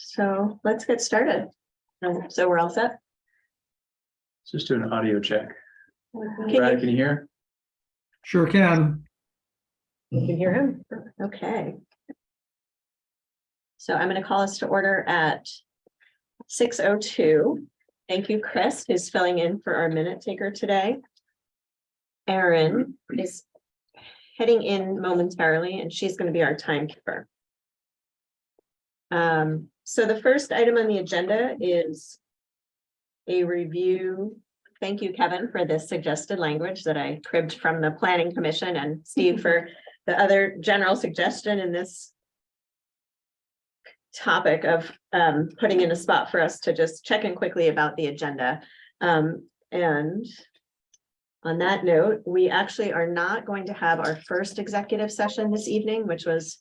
So let's get started. So we're all set. Let's just do an audio check. Can Brad, can you hear? Sure can. You can hear him? Okay. So I'm going to call us to order at 6:02. Thank you, Chris, who's filling in for our minute taker today. Erin is heading in momentarily, and she's going to be our timekeeper. So the first item on the agenda is a review. Thank you, Kevin, for this suggested language that I cribbed from the Planning Commission, and Steve for the other general suggestion in this topic of putting in a spot for us to just check in quickly about the agenda. And on that note, we actually are not going to have our first executive session this evening, which was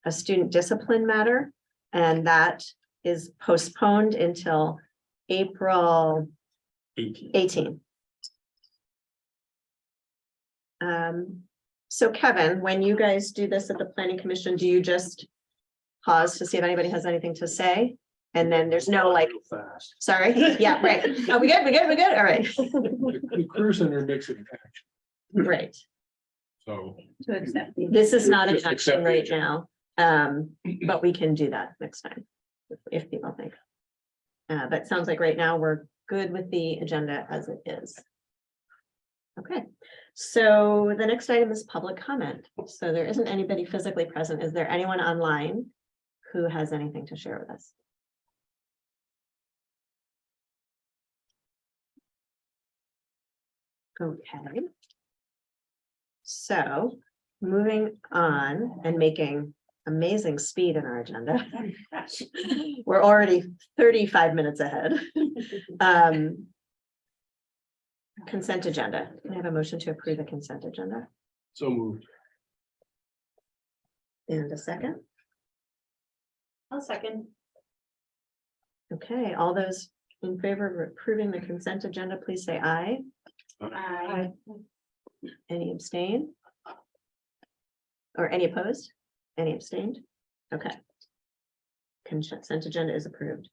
a student discipline matter. And that is postponed until April 18. So Kevin, when you guys do this at the Planning Commission, do you just pause to see if anybody has anything to say? And then there's no like, Fast. sorry, yeah, right. Oh, we good, all right. The cruising or mixing action, Right. so. To accept. This is not an Just action accept right it. now, but we can do that next time if people think. But it sounds like right now we're good with the agenda as it is. Okay, so the next item is public comment. So there isn't anybody physically present. Is there anyone online who has anything to share with us? Okay. So moving on and making amazing speed in our agenda. We're already 35 minutes ahead. Consent agenda. Can I have a motion to approve the consent agenda? So moved. And a second? I'll second. Okay, all those in favor of approving the consent agenda, please say aye. Aye. Any abstain? Or any opposed? Any abstained? Okay. Consent agenda is approved.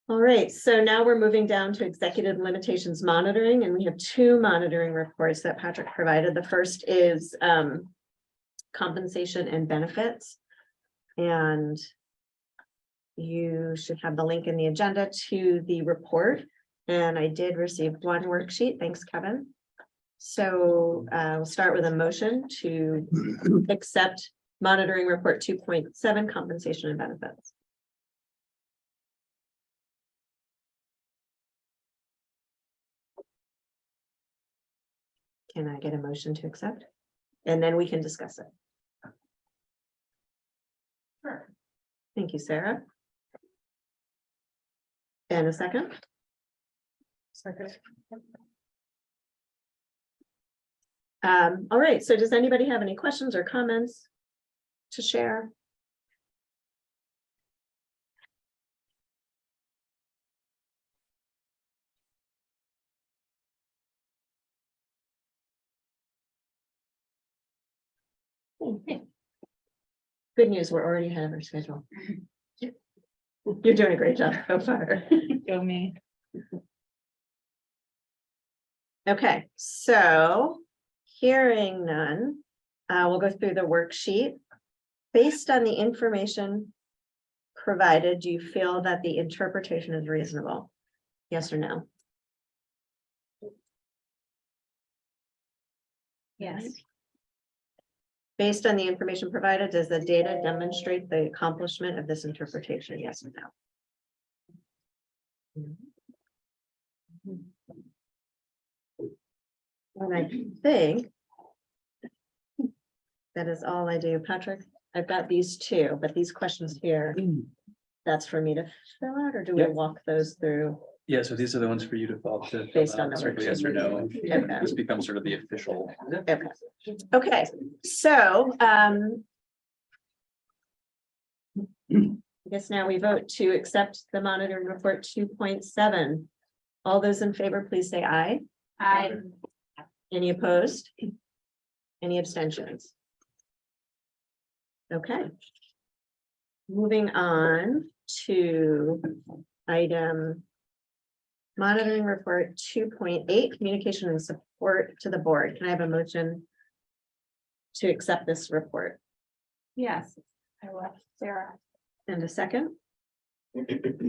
All right, so now we're moving down to executive limitations monitoring, and we have two monitoring reports that Patrick provided. The first is compensation and benefits. And you should have the link in the agenda to the report. And I did receive one worksheet. Thanks, Kevin. So we'll start with a motion to accept monitoring report 2.7 compensation and benefits. Can I get a motion to accept? And then we can discuss it. Sure. Thank you, Sarah. And a second? Second. All right, so does anybody have any questions or comments to share? Good news, we're already ahead of our schedule. You're doing a great job so far. Go me. Okay, so hearing none, we'll go through the worksheet. Based on the information provided, do you feel that the interpretation is reasonable? Yes or no? Yes. Based on the information provided, does the data demonstrate the accomplishment of this interpretation? Yes or no? And I think that is all I do. Patrick, I've got these two, but these questions here, that's for me to fill out, or do we Yep. walk those through? Yeah, so these are the ones for you to fill out to Based on the circle yes or no. Okay. This becomes sort of the official. Okay, so I guess now we vote to accept the monitoring report 2.7. All those in favor, please say aye. Aye. Any opposed? Any abstentions? Okay. Moving on to item monitoring report 2.8, communication and support to the board. Can I have a motion to accept this report? Yes, I will. Sarah. And a second?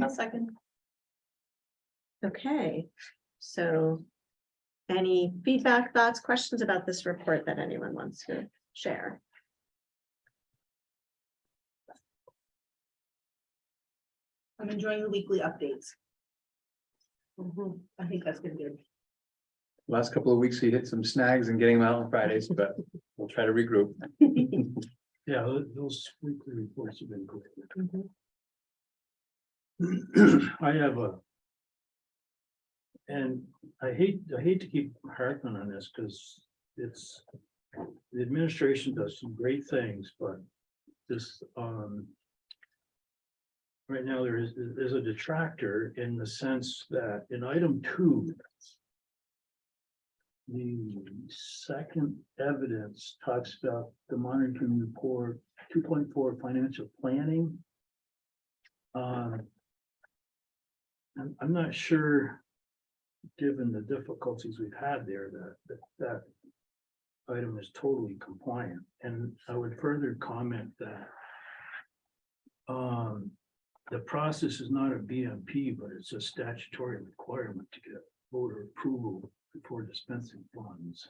I'll second. Okay, so any feedback, thoughts, questions about this report that anyone wants to share? I'm enjoying the weekly updates. I think that's been good. Last couple of weeks, we hit some snags and getting them out on Fridays, but we'll try to regroup. Yeah, those weekly reports have been great. I have and I hate to keep harping on this because it's, the administration does some great things, but this, right now there's a detractor in the sense that in item 2, the second evidence talks about the monitoring report 2.4 financial planning. I'm not sure, given the difficulties we've had there, that item is totally compliant. And I would further comment that the process is not a BMP, but it's a statutory requirement to get voter approval before dispensing funds.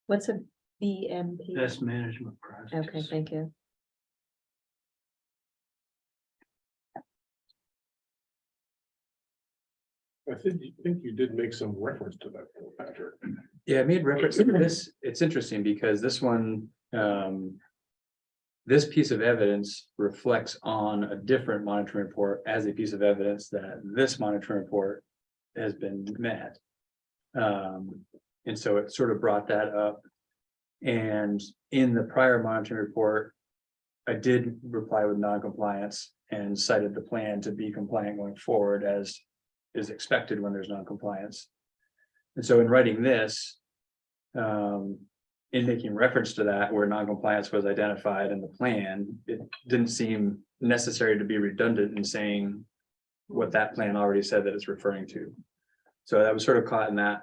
What's a BMP? Best management practice. Okay, thank you. I think you did make some reference to that, Patrick. Yeah, I made reference to this. It's interesting because this one, this piece of evidence reflects on a different monitoring report as a piece of evidence that this monitoring report has been met. And so it sort of brought that up. And in the prior monitoring report, I did reply with non-compliance and cited the plan to be compliant going forward as is expected when there's non-compliance. And so in writing this, in making reference to that where non-compliance was identified in the plan, it didn't seem necessary to be redundant in saying what that plan already said that it's referring to. So that was sort of caught in that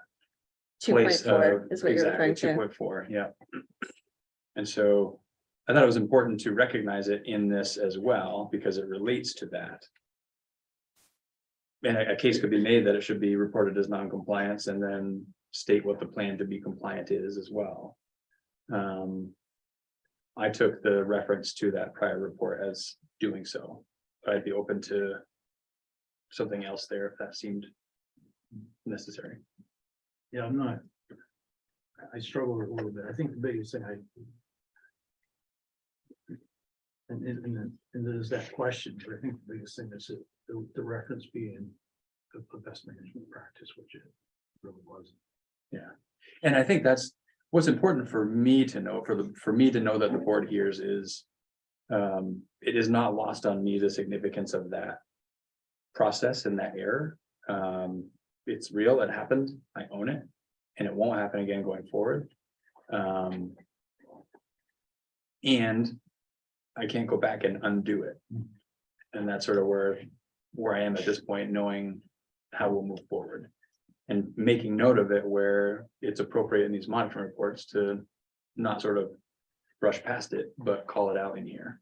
place 2.4 of is what you're referring to. 2.4, yeah. And so I thought it was important to recognize it in this as well, because it relates to that. And a case could be made that it should be reported as non-compliance and then state what the plan to be compliant is as well. I took the reference to that prior report as doing so. I'd be open to something else there if that seemed necessary. Yeah, I struggle with it a little bit. I think the biggest thing and there's that question, but I think the biggest thing is the reference being the best management practice, which it really wasn't. Yeah, and I think that's what's important for me to know, for me to know that the board hears is it is not lost on me the significance of that process and that error. It's real, it happened, I own it, and it won't happen again going forward. And I can't go back and undo it. And that's sort of where I am at this point, knowing how we'll move forward. And making note of it where it's appropriate in these monitoring reports to not sort of brush past it, but call it out in here.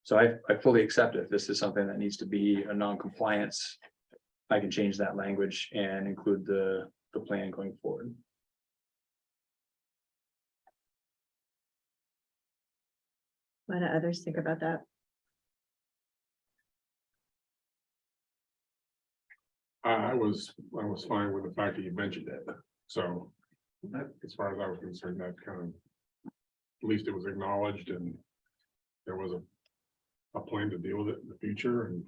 So I fully accept if this is something that needs to be a non-compliance, I can change that language and include the plan going forward. What do others think about that? I was fine with the fact that you mentioned it, so as far as I was concerned, that kind of, at least it was acknowledged and there was a plan to deal with it in the future. And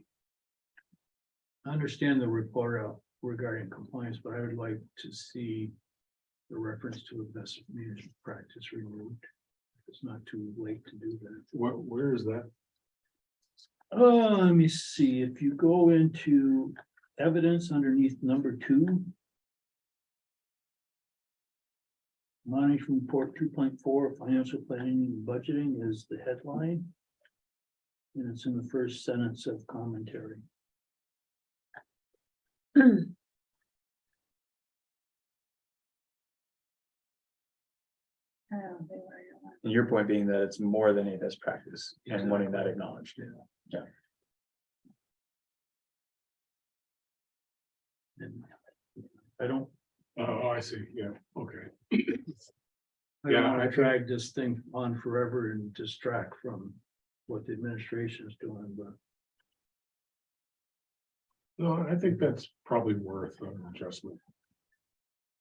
I understand the report regarding compliance, but I would like to see the reference to a best management practice removed. It's not too late to do that. where is that? Oh, let me see, if you go into evidence underneath number 2. Monitoring report 2.4 financial planning and budgeting is the headline. And it's in the first sentence of commentary. And your point being that it's more than a best practice and wanting that acknowledged. And I don't, Oh, I see, yeah, okay. I Yeah, don't want I to drag this thing on forever and distract from what the administration is doing, but. No, I think that's probably worth an adjustment.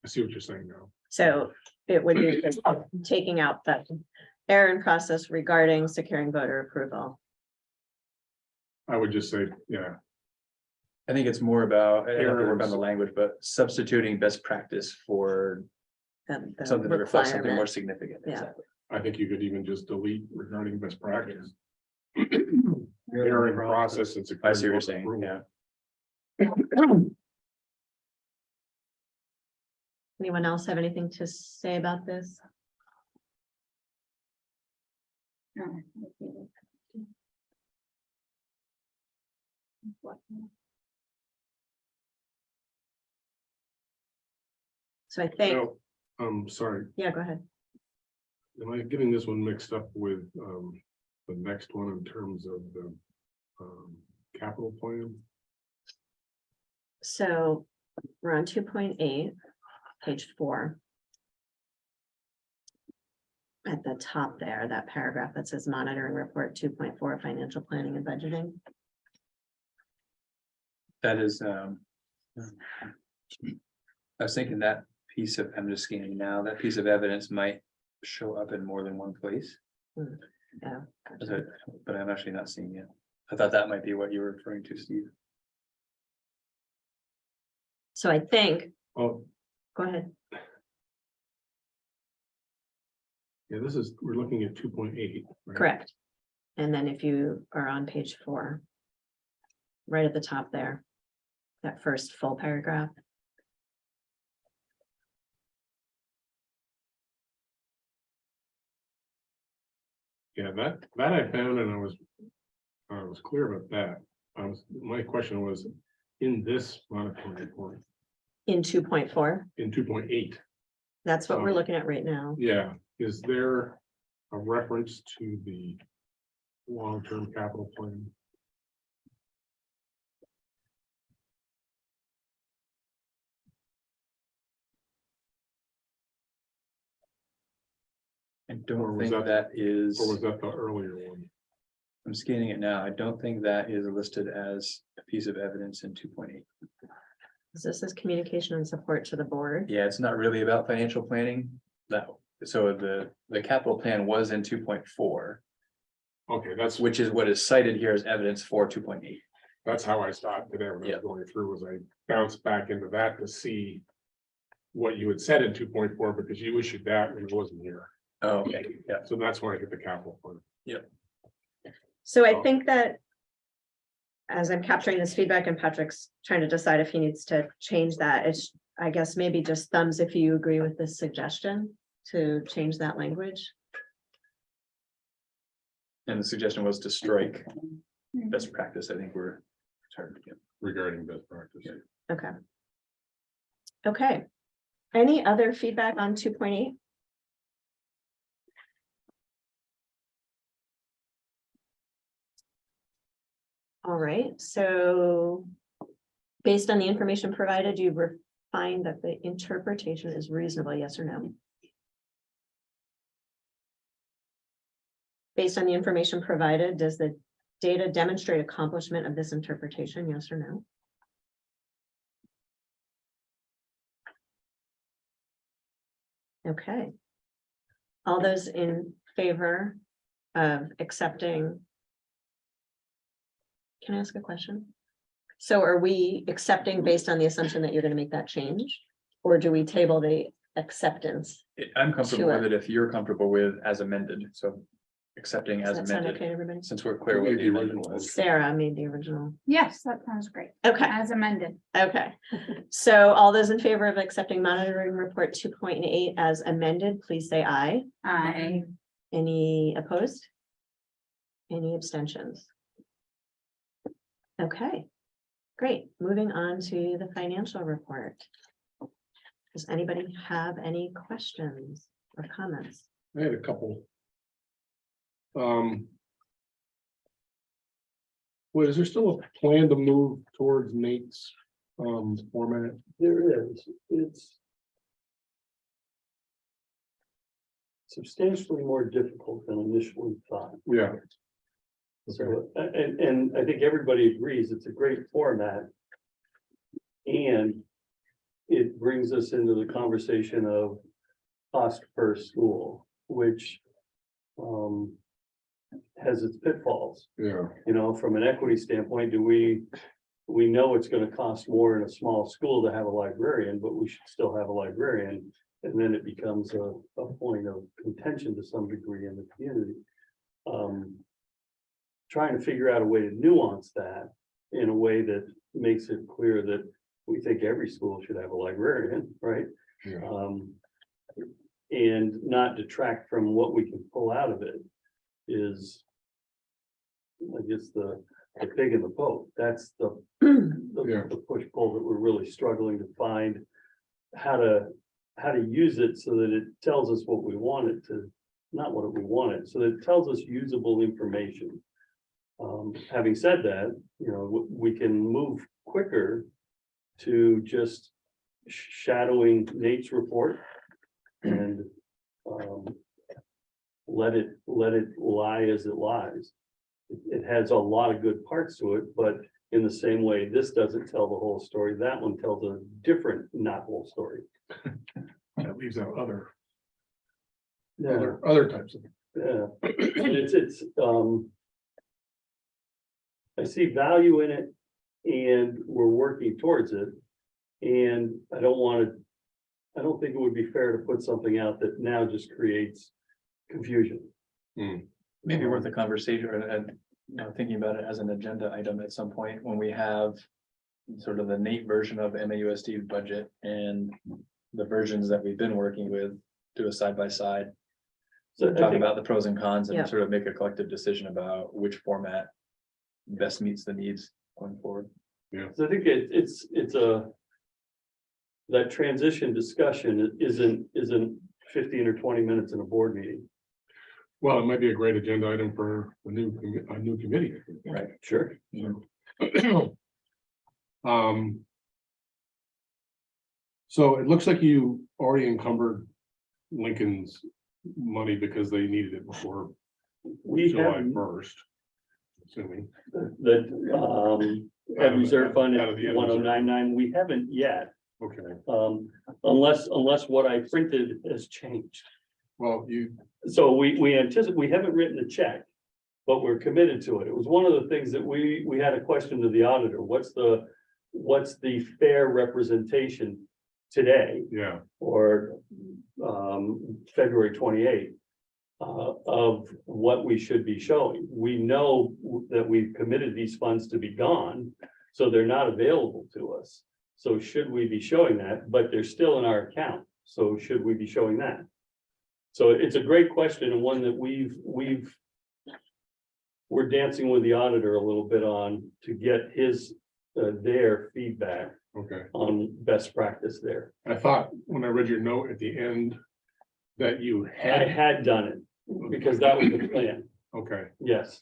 I see what you're saying now. So it would be just taking out that error in process regarding securing voter approval. I would just say, yeah, I think it's more about, I have to work on Errors. the language, but substituting best practice for The something that reflects something more requirement. significant. Yeah. Exactly. I think you could even just delete regarding best practice. Error Error in in process and. I see what you're securing saying, approval. yeah. Anyone else have anything to say about this? So I think, No, sorry, yeah, go ahead. am I getting this one mixed up with, the next one in terms of the, capital plan? So we're on 2.8, page 4. At the top there, that paragraph that says monitoring report 2.4 financial planning and budgeting. That is, I was thinking that piece of, I'm just scanning now, that piece of evidence might show up in more than one place. Yeah. But I'm actually not seeing it. I thought that might be what you were referring to, Steve. So I think, Oh, go ahead. yeah, we're looking at 2.8. right? Correct. And then if you are on page 4, right at the top there, that first full paragraph. Yeah, that I found and I was clear about that. My question was, in this monitoring report, In 2.4, in 2.8, that's what we're Oh. looking at right now. yeah, is there a reference to the long-term capital plan? I Or don't was think that- that is, Or was that the earlier one? I'm scanning it now. I don't think that is listed as a piece of evidence in 2.8. This is communication and support to the board. Yeah, it's not really about financial planning. No, so the capital plan was in 2.4, Okay, that's which is what is cited here as evidence for 2.8. how I stopped today when I Yeah. was going through, was I bounced back into that to see what you had said in 2.4, because you issued that and it wasn't here. Oh, okay, yeah. So that's why I hit the capital plan. So I Oh. think that as I'm capturing this feedback and Patrick's trying to decide if he needs to change that, it's, I guess, maybe just thumbs if you agree with this suggestion to change that language. And the suggestion was to strike best practice. I think we're. Sorry, yeah. Regarding best practice. Yeah. Okay. Okay. Any other feedback on 2.8? All right, so based on the information provided, you find that the interpretation is reasonable, yes or no? Based on the information provided, does the data demonstrate accomplishment of this interpretation, yes or no? Okay. All those in favor of accepting? Can I ask a question? So are we accepting based on the assumption that you're gonna make that change? Or do we table the acceptance? I'm comfortable Sure. with it if you're comfortable with as amended, so. accepting Does as that sound okay, amended, everybody? since we're clear what the amendment was. Sarah made the original. Yes, that sounds great. Okay, As amended. okay. So all those in favor of accepting monitoring report 2.8 as amended, please say aye. I, Any opposed? Any abstentions? Okay, great. Moving on to the financial report. Does anybody have any questions or comments? I had a couple. Well, is there still a plan to move towards Nate's format? There is, it's substantially more difficult than initially thought. Yeah. So, and I think everybody agrees it's a great format. And it brings us into the conversation of cost per school, which has its pitfalls. Yeah. You know, from an equity standpoint, we know it's gonna cost more in a small school to have a librarian, but we should still have a librarian. And then it becomes a point of contention to some degree in the community. Trying to figure out a way to nuance that in a way that makes it clear that we think every school should have a librarian, right? Yeah. And not detract from what we can pull out of it is, I guess, the pig in the poke. That's the Yeah. the push pull that we're really struggling to find how to use it so that it tells us what we want it to, not what we want it, so that it tells us usable information. Having said that, you know, we can move quicker to just shadowing Nate's report and let it lie as it lies. It has a lot of good parts to it, but in the same way, this doesn't tell the whole story. That one tells a different, not whole story. That leaves out other Yeah, other types of. yeah. And it's I see value in it and we're working towards it. And I don't think it would be fair to put something out that now just creates confusion. Maybe worth a conversation and, you know, thinking about it as an agenda item at some point when we have sort of the Nate version of MAUSD budget and the versions that we've been working with, do a side by side. So I Talk think, about the pros and cons Yeah. and sort of make a collective decision about which format best meets the needs going forward. so I think it's that transition discussion isn't 15 or 20 minutes in a board meeting. Well, it might be a great agenda item for a new committee. Right. Sure. So it looks like you already encumbered Lincoln's money because they needed it before We July have 1st. Assuming. the ed reserve fund Out at of the ed reserve. 1099, we haven't yet, Okay, unless what I printed has changed. well, you, So we anticipate, we haven't written a check, but we're committed to it. It was one of the things that we had a question to the auditor. What's the fair representation today yeah, or February 28th of what we should be showing? We know that we've committed these funds to be gone, so they're not available to us. So should we be showing that? But they're still in our account. So should we be showing that? So it's a great question and one that we're dancing with the auditor a little bit on to get their feedback okay. on best practice there. I thought when I read your note at the end that you I had, had done it because that was the plan. okay. Yes.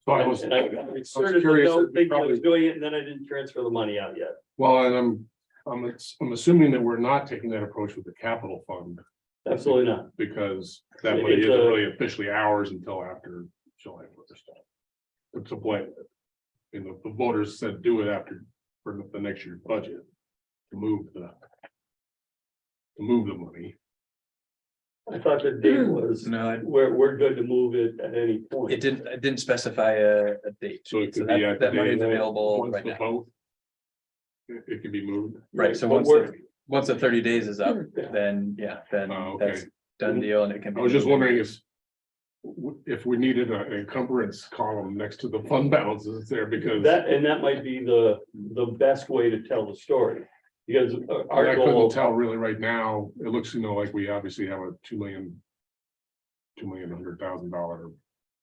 So I was, And I inserted the curious note, if you thinking I probably- was doing it, and then I didn't transfer the money out yet. well, and I'm assuming that we're not taking that approach with the capital fund Absolutely not. because that money It's isn't a- really officially ours until after July 1st. It's a plan. And the voters said do it after for the next year's budget to move the money. I thought the date was, No, we're good to move it at any point. it didn't specify a date. So it So could be at the that money is date, available once right the now. vote. It can be moved. Right, so But once the 30 days is up, Yeah. then, yeah, then Oh, okay. that's done deal and it can be. I was just moved. wondering if if we needed an encumbrance column next to the fund balances there, because that might be the best way to tell the story. Because our I couldn't goal, tell really right now. It looks, like we obviously have a $2,100,000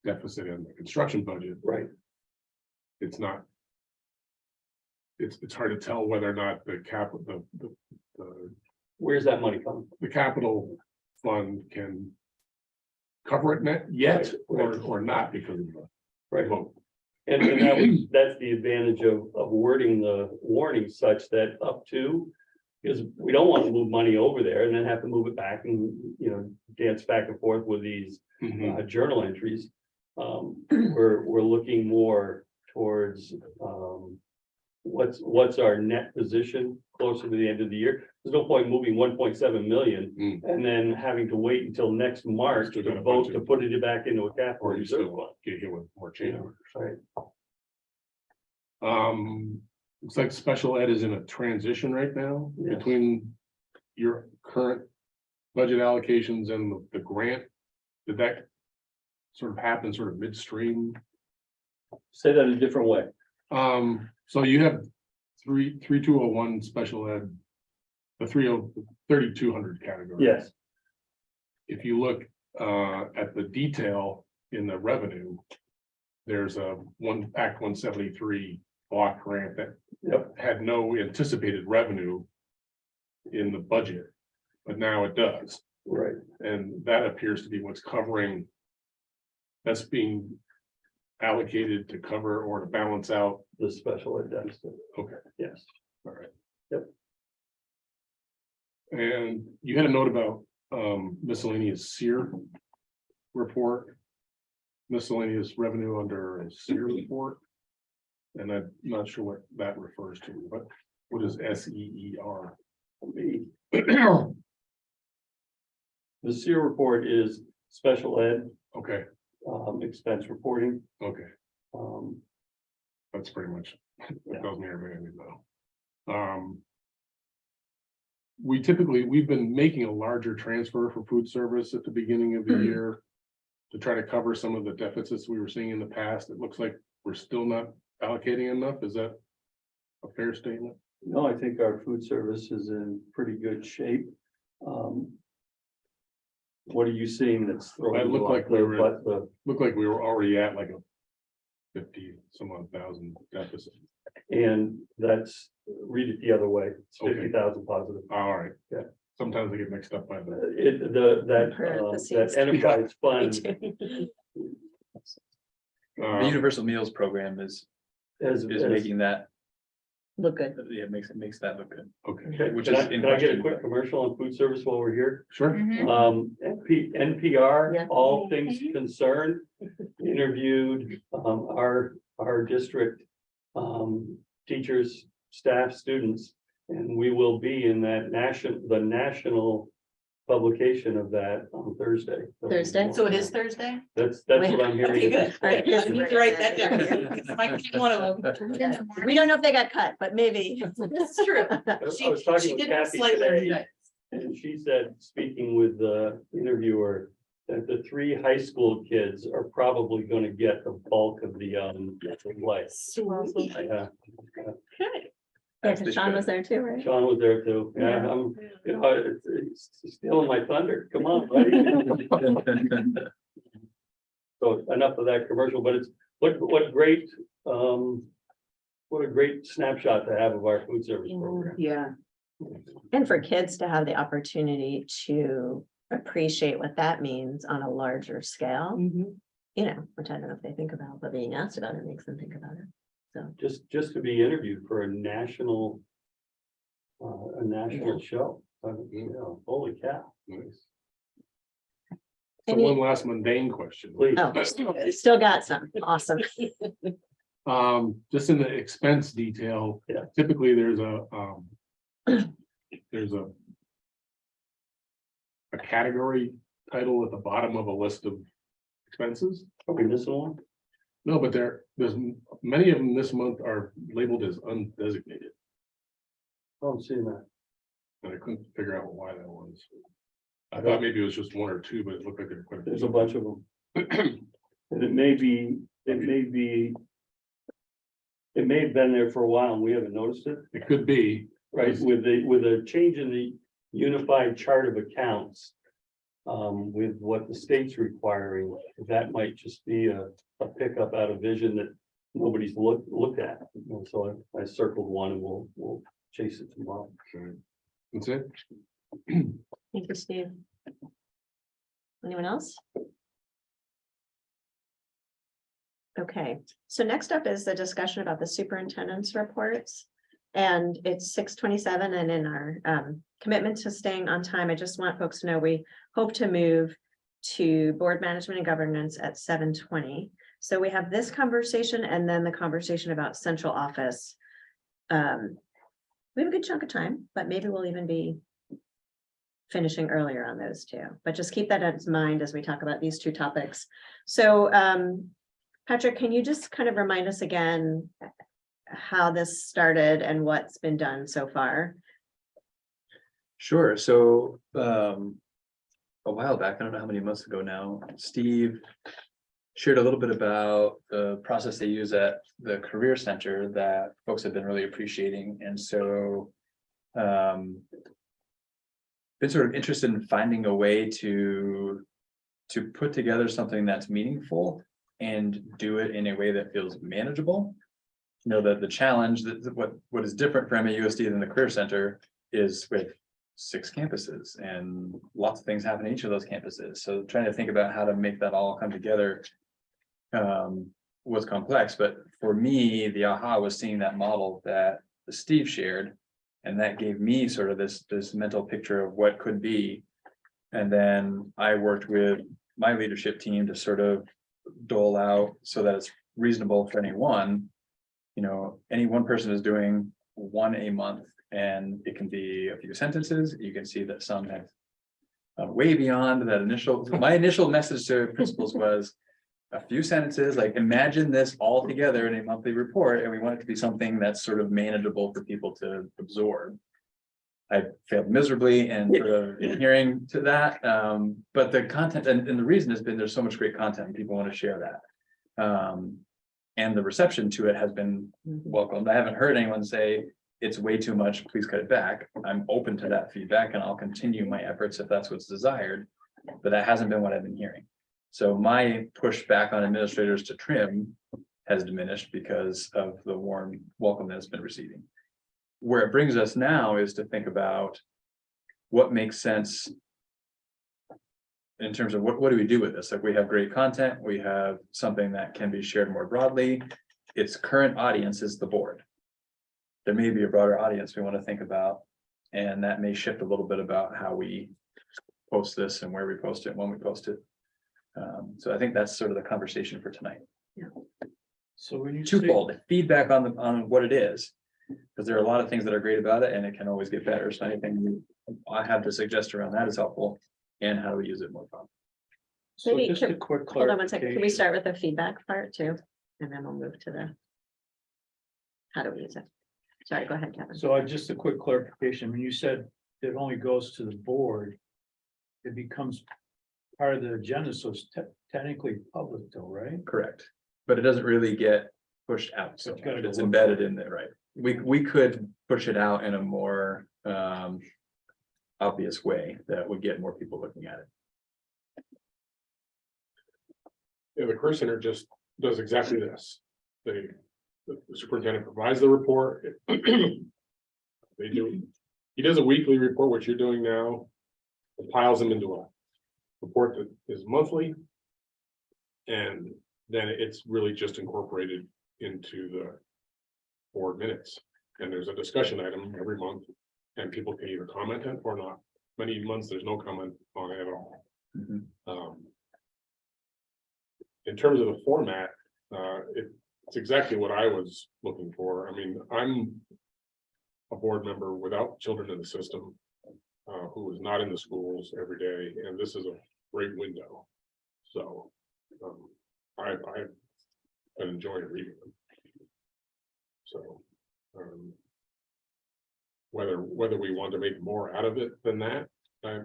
deficit in the construction budget. right, It's not. It's hard to tell whether or not the where's that money coming? the capital fund can cover it yet Right. or not because of the Right. vote. And that's the advantage of wording the warning such that up to, because we don't want to move money over there and then have to move it back and, dance back and forth with these journal entries. We're looking more towards, what's our net position closer to the end of the year. There's no point moving 1.7 million and then having to wait until next March Still to got a vote budget. to put it back into a capital Or you reserve still fund. get hit with more change orders. Right. Looks like special ed is in a transition right now Yes. between your current budget allocations and the grant. Did that sort of happen sort of midstream? Say that a different way. So you have 3201 special ed, the 3200 category. Yes, If you look at the detail in the revenue, there's a Act 173 block grant that yep, had no anticipated revenue in the budget, but now it does. right. And that appears to be what's covering. That's being allocated to cover or to balance out. The special ed deficit. Okay, Yes. all right. Yep. And you had a note about miscellaneous SEER report. Miscellaneous revenue under a SEER report. And I'm not sure what that refers to, but what is SEER? The SEER report is special ed, Okay, expense reporting. okay, Um, that's pretty much, Yeah. that tells me everything I need to know. We've been making a larger transfer for food service at the beginning of the year. To try to cover some of the deficits we were seeing in the past. It looks like we're still not allocating enough. Is that a fair statement? No, I think our food service is in pretty good shape. What are you seeing that's throwing? It looked you like off we the- were- but the- Looked like we were already at like a 50 some odd thousand deficit. And that's, read it the other way, it's Okay. 50,000 positive. All right. Yeah. Sometimes I get mixed up by the. That Parentheses. enterprise fund The universal meals program is is making that, Look good. yeah, makes that look good. Okay, Okay, which can is I in can I get a question, quick but- commercial on food service while we're here? sure. NPR, Yeah. all things concerned, interviewed, our district, teachers, staff, students, and we will be in that national publication of that on Thursday. Thursday? So it is Thursday? That's what I'm hearing. Okay, good. All right. I need to write that down. Because I might be one of them. We don't know if they got cut, but maybe. That's true. I was talking She with did have Kathy slightly. today, and she said, speaking with the interviewer, that the 3 high school kids are probably gonna get the bulk of the lights. Sweet. Yeah, Okay. Yeah, 'cause Sean was there too, right? Sean was there too. Yeah, it's stealing my thunder. Come on, buddy. So enough of that commercial, but it's, what a great snapshot to have of our food service program. Yeah. And for kids to have the opportunity to appreciate what that means on a larger scale, which I don't know if they think about, but being asked about it makes them think about it. Just to be interviewed for a national show. Holy cow. Nice. So Any- one last mundane question. Please. Oh, still got some. Awesome. Just in the expense detail. Yeah. Typically, there's a category title at the bottom of a list of expenses. Are we missing one? No, but there's many of them this month are labeled as undesignated, Oh, I'm seeing that. and I couldn't figure out why that was. I thought maybe it was just one or two, but it looked like there were quite a few. There's a bunch of them. And it may have been there for a while and we haven't noticed it, It could be, right? With a change in the unified chart of accounts. With what the state's requiring, that might just be a pickup out of vision that nobody's looked at. And so I circled one and we'll chase it tomorrow. that's it. Thank you, Steve. Anyone else? Okay, so next up is the discussion about the superintendent's reports. And it's 6:27, and in our commitment to staying on time, I just want folks to know we hope to move to board management and governance at 7:20. So we have this conversation and then the conversation about central office. We have a good chunk of time, but maybe we'll even be finishing earlier on those two, but just keep that in mind as we talk about these two topics. So Patrick, can you just kind of remind us again how this started and what's been done so far? Sure. So a while back, I don't know how many months ago now, Steve shared a little bit about the process they use at the Career Center that folks have been really appreciating. And so been sort of interested in finding a way to put together something that's meaningful and do it in a way that feels manageable. You know, that the challenge that what is different for MAUSD than the Career Center is with 6 campuses and lots of things happen in each of those campuses. So trying to think about how to make that all come together was complex. But for me, the aha was seeing that model that Steve shared, and that gave me sort of this mental picture of what could be. And then I worked with my leadership team to sort of dole out so that it's reasonable for anyone. You know, any one person is doing one a month, and it can be a few sentences. You can see that some have way beyond that initial. My initial message to principals was a few sentences, like imagine this all together in a monthly report, and we want it to be something that's sort of manageable for people to absorb. I failed miserably and sort of adhering to that. But the content and the reason has been there's so much great content and people want to share that. And the reception to it has been welcomed. I haven't heard anyone say it's way too much, please cut it back. I'm open to that feedback and I'll continue my efforts if that's what's desired, but that hasn't been what I've been hearing. So my pushback on administrators to trim has diminished because of the warm welcome that it's been receiving. Where it brings us now is to think about what makes sense in terms of what do we do with this? Like, we have great content, we have something that can be shared more broadly. Its current audience is the board. There may be a broader audience we want to think about, and that may shift a little bit about how we post this and where we post it and when we post it. So I think that's sort of the conversation for tonight. So when you say, Twofold: feedback on what it is, because there are a lot of things that are great about it and it can always get better. So anything I have to suggest around that is helpful, and how do we use it more properly. so Maybe just a quick Hold on one second. Can we clarification. start with the feedback part too? And then we'll move to the how do we use it? Sorry, go ahead, Kevin. So just a quick clarification, when you said it only goes to the board, it becomes part of the agenda, so it's technically public though, right? Correct, but it doesn't really get pushed out, so But you gotta much. go It's look embedded for it. in there, right? We could push it out in a more obvious way that would get more people looking at it. Yeah, the Career Center just does exactly this. The superintendent provides the report. They do, he does a weekly report, which you're doing now. It piles them into a report that is monthly. And then it's really just incorporated into the board minutes. And there's a discussion item every month, and people can either comment on it or not. Many months, there's no comment on it at all. Mhm. In terms of the format, it's exactly what I was looking for. I mean, I'm a board member without children in the system, who is not in the schools every day, and this is a great window. So I've been enjoying reading them. So whether we want to make more out of it than that, I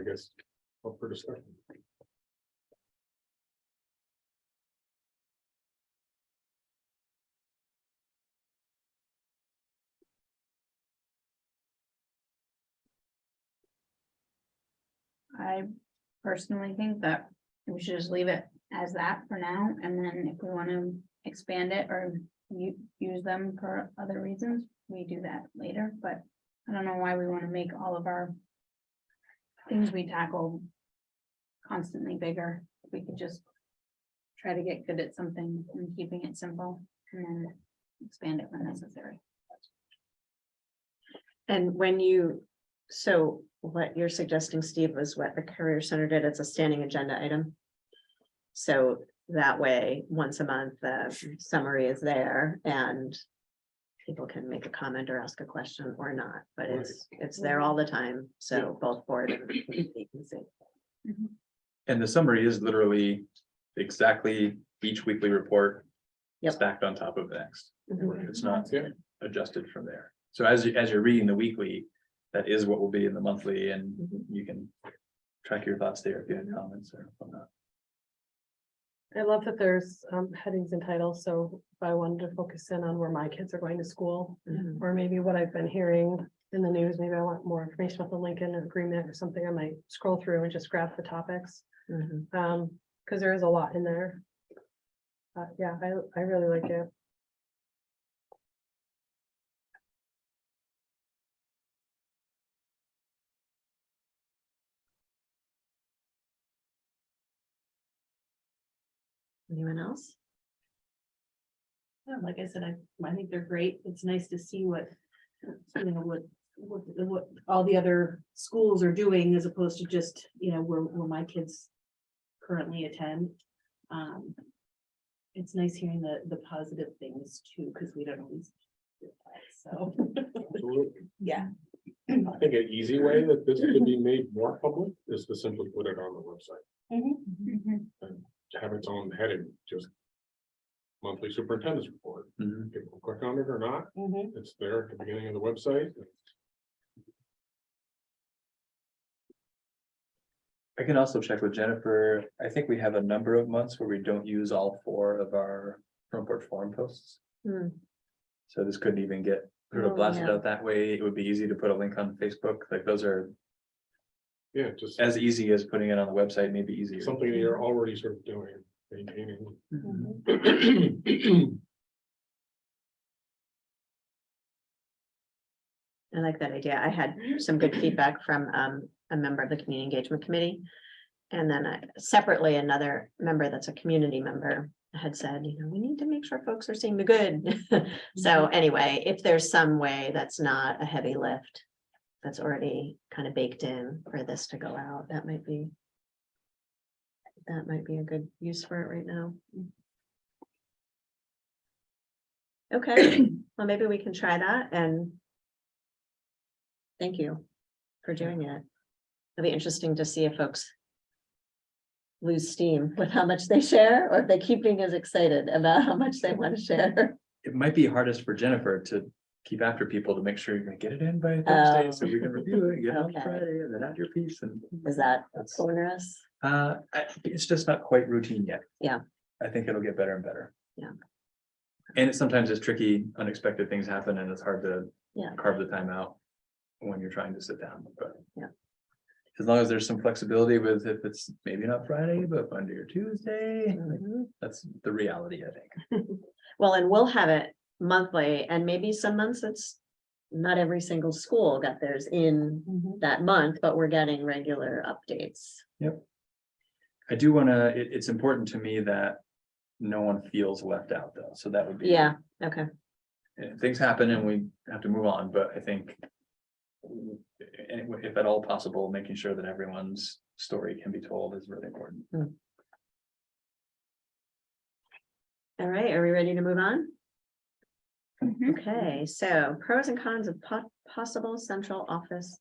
guess up for discussion. I personally think that we should just leave it as that for now, and then if we want to expand it or use them for other reasons, we do that later, but I don't know why we want to make all of our things we tackle constantly bigger. We could just try to get good at something and keeping it simple and then expand it when necessary. And when you, so what you're suggesting, Steve, was what the Career Center did, it's a standing agenda item. So that way, once a month, the summary is there and people can make a comment or ask a question or not, but it's there all the time. So both board and committee can see. And the summary is literally exactly each weekly report. Yep. Stacked on top of the next. Mhm. It's not Yeah. adjusted from there. So as you're reading the weekly, that is what will be in the monthly, and Mhm. you can track your thoughts there if you have comments or whatnot. I love that there's headings and titles, so if I wanted to focus in on where my kids are going to school, Mhm. or maybe what I've been hearing in the news, maybe I want more information about the Lincoln agreement or something, I might scroll through and just grab the topics. Mhm. Because there is a lot in there. Yeah, I really like it. Anyone else? Yeah, like I said, I think they're great. It's nice to see what, what all the other schools are doing as opposed to just, where my kids currently attend. It's nice hearing the positive things too, because we don't always do that, so. Absolutely. Yeah. I think an easy way that this could be made more public is to simply put it on the website. And have its own heading, just monthly superintendent's report. Mhm. People click on it or not, it's there at the beginning of the website. I can also check with Jennifer. I think we have a number of months where we don't use all 4 of our front porch forum posts. Hmm. So this couldn't even get sort of Oh, blasted yeah. out that way. It would be easy to put a link on Facebook. Like those are Yeah, just as easy as putting it on the website, maybe easier. something that you're already sort of doing, maintaining. Mhm. I like that idea. I had some good feedback from a member of the community engagement committee. And then separately, another member that's a community member had said, we need to make sure folks are seeing the good. So anyway, if there's some way that's not a heavy lift, that's already kind of baked in for this to go out, that might be a good use for it right now. Okay, well, maybe we can try that, and thank you for doing it. It'll be interesting to see if folks lose steam with how much they share, or if they keep being as excited about how much they want to share. It might be hardest for Jennifer to keep after people to make sure you're gonna get it in by Thursday, so we can review it, get it on Okay. Friday, and then add your piece, and Is that that's. onerous? It's just not quite routine yet. Yeah. I think it'll get better and better. Yeah. And it sometimes it's tricky, unexpected things happen, and it's hard to Yeah. carve the time out when you're trying to sit down, but. Yeah. As long as there's some flexibility with if it's maybe not Friday, but Monday or Tuesday, Mhm. that's the reality, I think. Well, and we'll have it monthly, and maybe some months it's not every single school got theirs in that month, but we're getting regular updates. I do wanna, it's important to me that no one feels left out though, so that would be. Yeah, okay. Things happen and we have to move on, but I think. If at all possible, making sure that everyone's story can be told is really important. All right, are we ready to move on? Mhm. Okay, so pros and cons of possible central office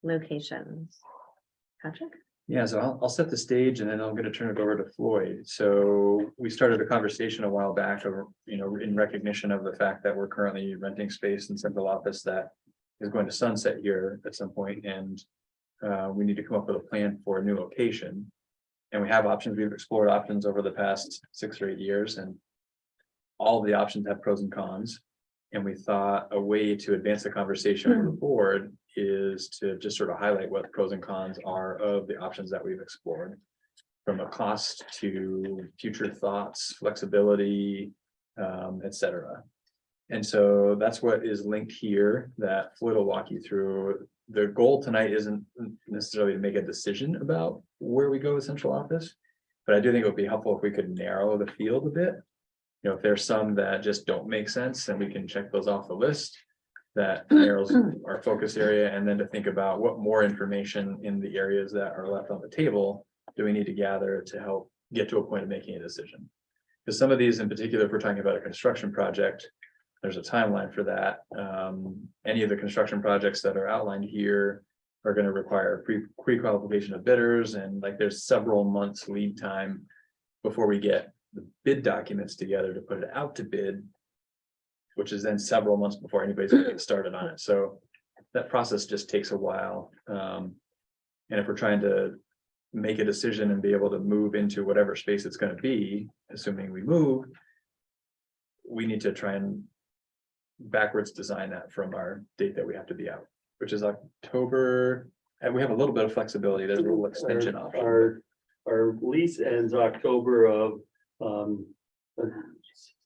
locations. Patrick? Yeah, so I'll set the stage and then I'm gonna turn it over to Floyd. So we started a conversation a while back over, in recognition of the fact that we're currently renting space in central office that is going to sunset here at some point, and we need to come up with a plan for a new location. And we have options. We've explored options over the past 6 or 8 years, and all of the options have pros and cons. And we thought a way to advance the conversation with the board is to just sort of highlight what the pros and cons are of the options that we've explored. From a cost to future thoughts, flexibility, et cetera. And so that's what is linked here that Floyd will walk you through. The goal tonight isn't necessarily to make a decision about where we go with central office. But I do think it would be helpful if we could narrow the field a bit. You know, if there's some that just don't make sense, then we can check those off the list. That narrows our focus area, and then to think about what more information in the areas that are left on the table do we need to gather to help get to a point of making a decision. Because some of these in particular, if we're talking about a construction project, there's a timeline for that. Any of the construction projects that are outlined here are going to require pre-qualification of bidders, and like there's several months lead time before we get the bid documents together to put it out to bid, which is then several months before anybody's going to get started on it. So that process just takes a while. And if we're trying to make a decision and be able to move into whatever space it's going to be, assuming we move, we need to try and backwards design that from our date that we have to be out, which is October. And we have a little bit of flexibility. There's a little extension option. Our lease ends October of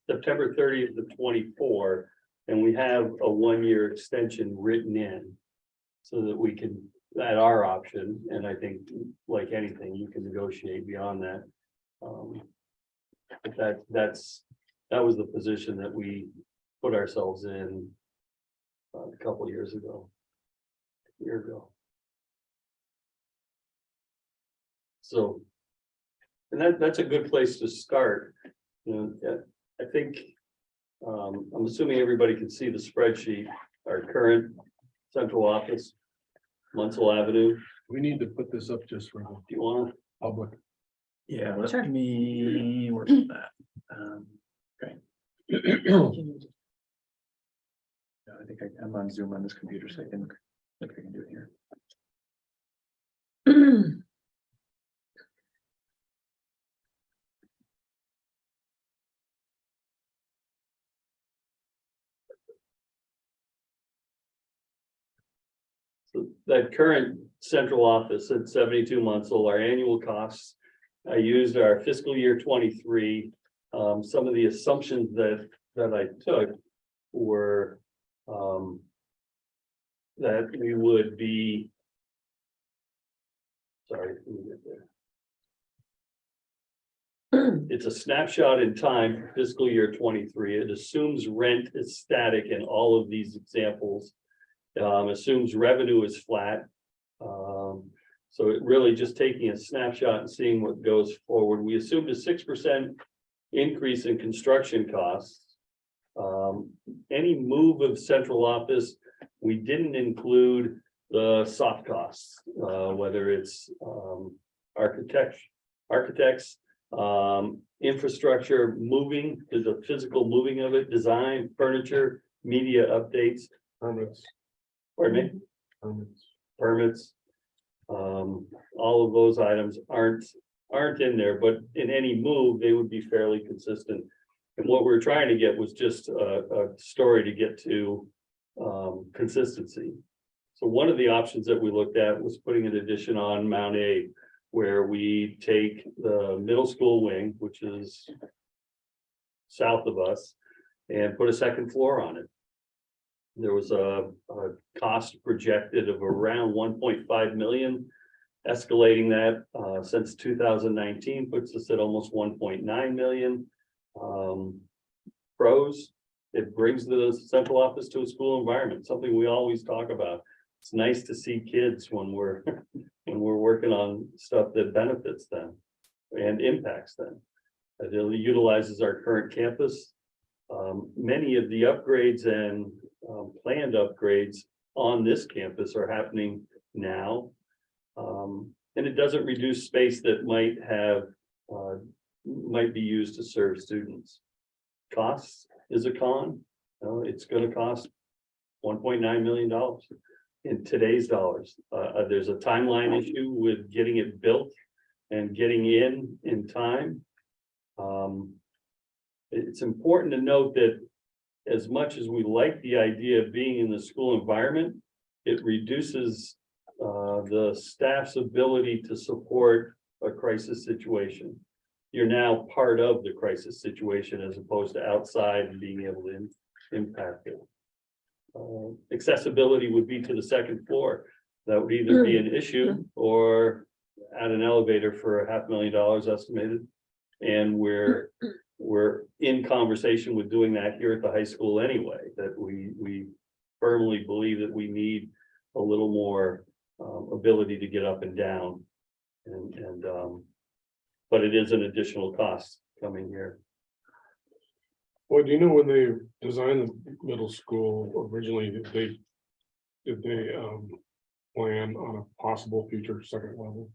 September 30th to 24, and we have a 1-year extension written in so that we can, at our option, and I think like anything, you can negotiate beyond that. But that was the position that we put ourselves in a couple of years ago. A year ago. So, and that's a good place to start. You know, I think, I'm assuming everybody can see the spreadsheet, our current central office, Munsell Avenue. We need to put this up just for the Do you want to? public. Yeah, Sure. let me work on that. Okay. Yeah, I think I'm on Zoom on this computer, so I can look if I can do it here. So that current central office at 72 Munsell, our annual costs, I used our fiscal year 23. Some of the assumptions that I took were that we would be. Sorry, let me get there. It's a snapshot in time for fiscal year 23. It assumes rent is static in all of these examples. Assumes revenue is flat. So it really just taking a snapshot and seeing what goes forward. We assumed a 6% increase in construction costs. Any move of central office, we didn't include the soft costs, whether it's architects, infrastructure moving, there's a physical moving of it, design, furniture, media updates. Permits. Pardon me? Permits. All of those items aren't in there, but in any move, they would be fairly consistent. And what we're trying to get was just a story to get to consistency. So one of the options that we looked at was putting an addition on Mount A, where we take the middle school wing, which is south of us, and put a second floor on it. There was a cost projected of around 1.5 million, escalating that since 2019 puts us at almost 1.9 million. Pros, it brings the central office to a school environment, something we always talk about. It's nice to see kids when we're working on stuff that benefits them and impacts them. It utilizes our current campus. Many of the upgrades and planned upgrades on this campus are happening now. And it doesn't reduce space that might be used to serve students. Costs is a con. It's going to cost $1.9 million in today's dollars. There's a timeline issue with getting it built and getting in time. It's important to note that as much as we like the idea of being in the school environment, it reduces the staff's ability to support a crisis situation. You're now part of the crisis situation as opposed to outside and being able to impact it. Accessibility would be to the second floor. That would either be an issue or add an elevator for $500,000 estimated. And we're in conversation with doing that here at the high school anyway, that we firmly believe that we need a little more ability to get up and down. But it is an additional cost coming here. Well, do you know when they designed the middle school originally, did they plan on a possible future second level?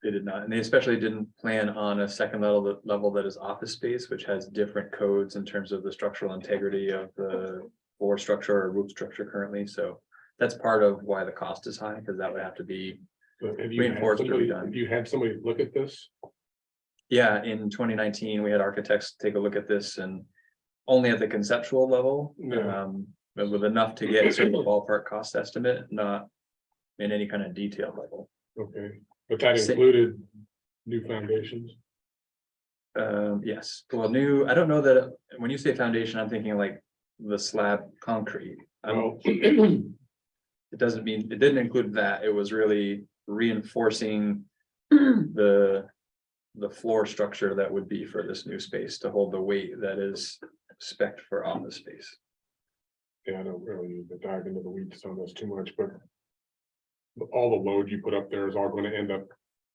They did not, and they especially didn't plan on a second level that is office space, which has different codes in terms of the structural integrity of the floor structure or roof structure currently. So that's part of why the cost is high, because that would have to be But have you had reinforced or somebody, redone. have you had somebody look at this? Yeah, in 2019, we had architects take a look at this and only at the conceptual level. Yeah. But with enough to get sort of a ballpark cost estimate, not in any kind of detailed level. Okay, but that Sa- included new foundations? Yes, well, I don't know that, when you say foundation, I'm thinking like the slab concrete. Well, It didn't include that. It was really reinforcing the floor structure that would be for this new space to hold the weight that is spec'd for office space. yeah, I don't really need to dive into the weeds on this too much, but all the load you put up there is all going to end up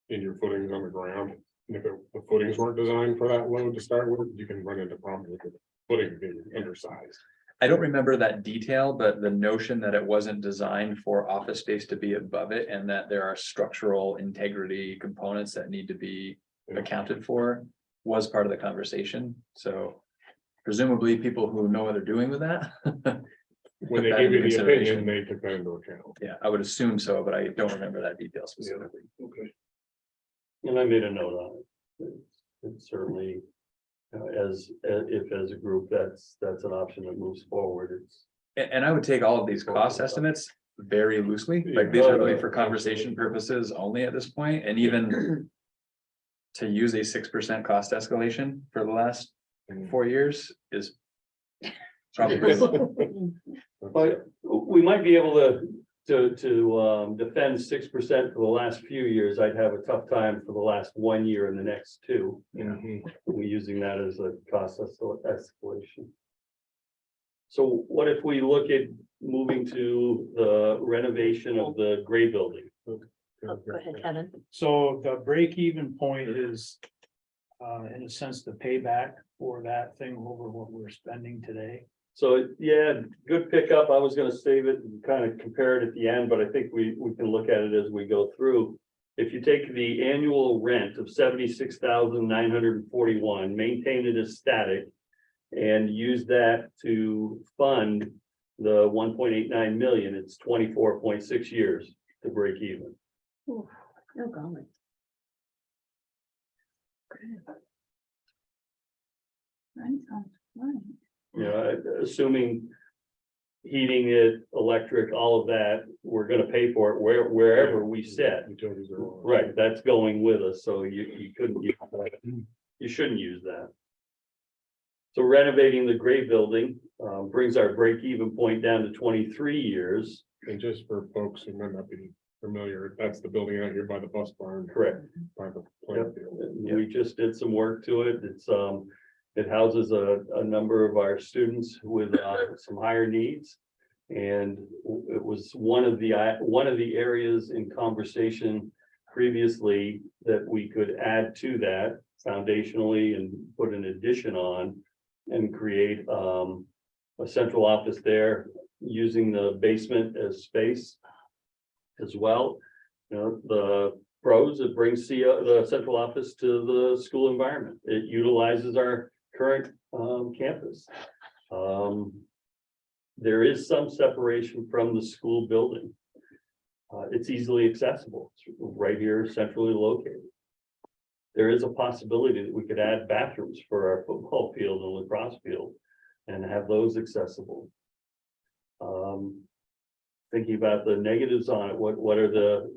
in your footings on the ground. And if the footings weren't designed for that load to start with, you can run into problems with the footing being undersized. I don't remember that detail, but the notion that it wasn't designed for office space to be above it and that there are structural integrity components that need to be accounted for was part of the conversation. So presumably people who know what they're doing with that. When they that gave into you the opinion, consideration. they took that into account. Yeah, I would assume so, but I don't remember that detail specifically. Okay. And I made a note on it. It's certainly, if as a group, that's an option that moves forward. It's. And I would take all of these cost estimates very loosely, like these are really for conversation purposes only at this point, and even. To use a 6% cost escalation for the last 4 years is. Probably pretty low. But we might be able to defend 6% for the last few years. I'd have a tough time for the last 1 year and the next 2. Mhm. We're using that as a cost escalation. So what if we look at moving to the renovation of the gray building? Oh, go ahead, Kevin. So the break even point is, in a sense, the payback for that thing over what we're spending today. So, yeah, good pickup. I was gonna save it and kind of compare it at the end, but I think we can look at it as we go through. If you take the annual rent of $76,941, maintain it as static, and use that to fund the 1.89 million, it's 24.6 years to break even. Oh, golly. That sounds fine. You know, assuming heating it, electric, all of that, we're gonna pay for it wherever we sit. Utilities are. Right, that's going with us, so you couldn't, you shouldn't use that. So renovating the gray building brings our break-even point down to 23 years. And just for folks who might not be familiar, that's the building out here by the bus barn. Correct. By the playing field. We just did some work to it. It houses a number of our students with some higher needs. And it was one of the areas in conversation previously that we could add to that foundationally and put an addition on and create a central office there using the basement as space as well. You know, the pros, it brings the central office to the school environment. It utilizes our current campus. There is some separation from the school building. It's easily accessible. It's right here, centrally located. There is a possibility that we could add bathrooms for our football field and lacrosse field and have those accessible. thinking about the negatives on it, what are the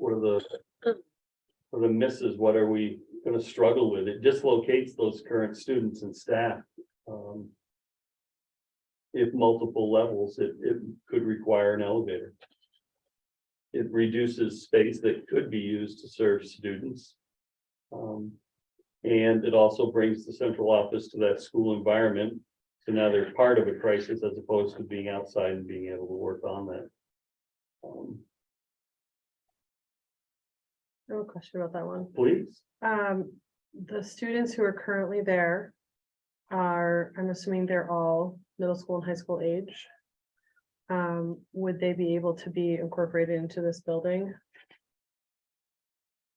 misses, what are we gonna struggle with? It dislocates those current students and staff. If multiple levels, it could require an elevator. It reduces space that could be used to serve students. And it also brings the central office to that school environment. So now they're part of a crisis as opposed to being outside and being able to work on that. I have a question about that one. Please, The students who are currently there are, I'm assuming they're all middle school and high school age. Would they be able to be incorporated into this building?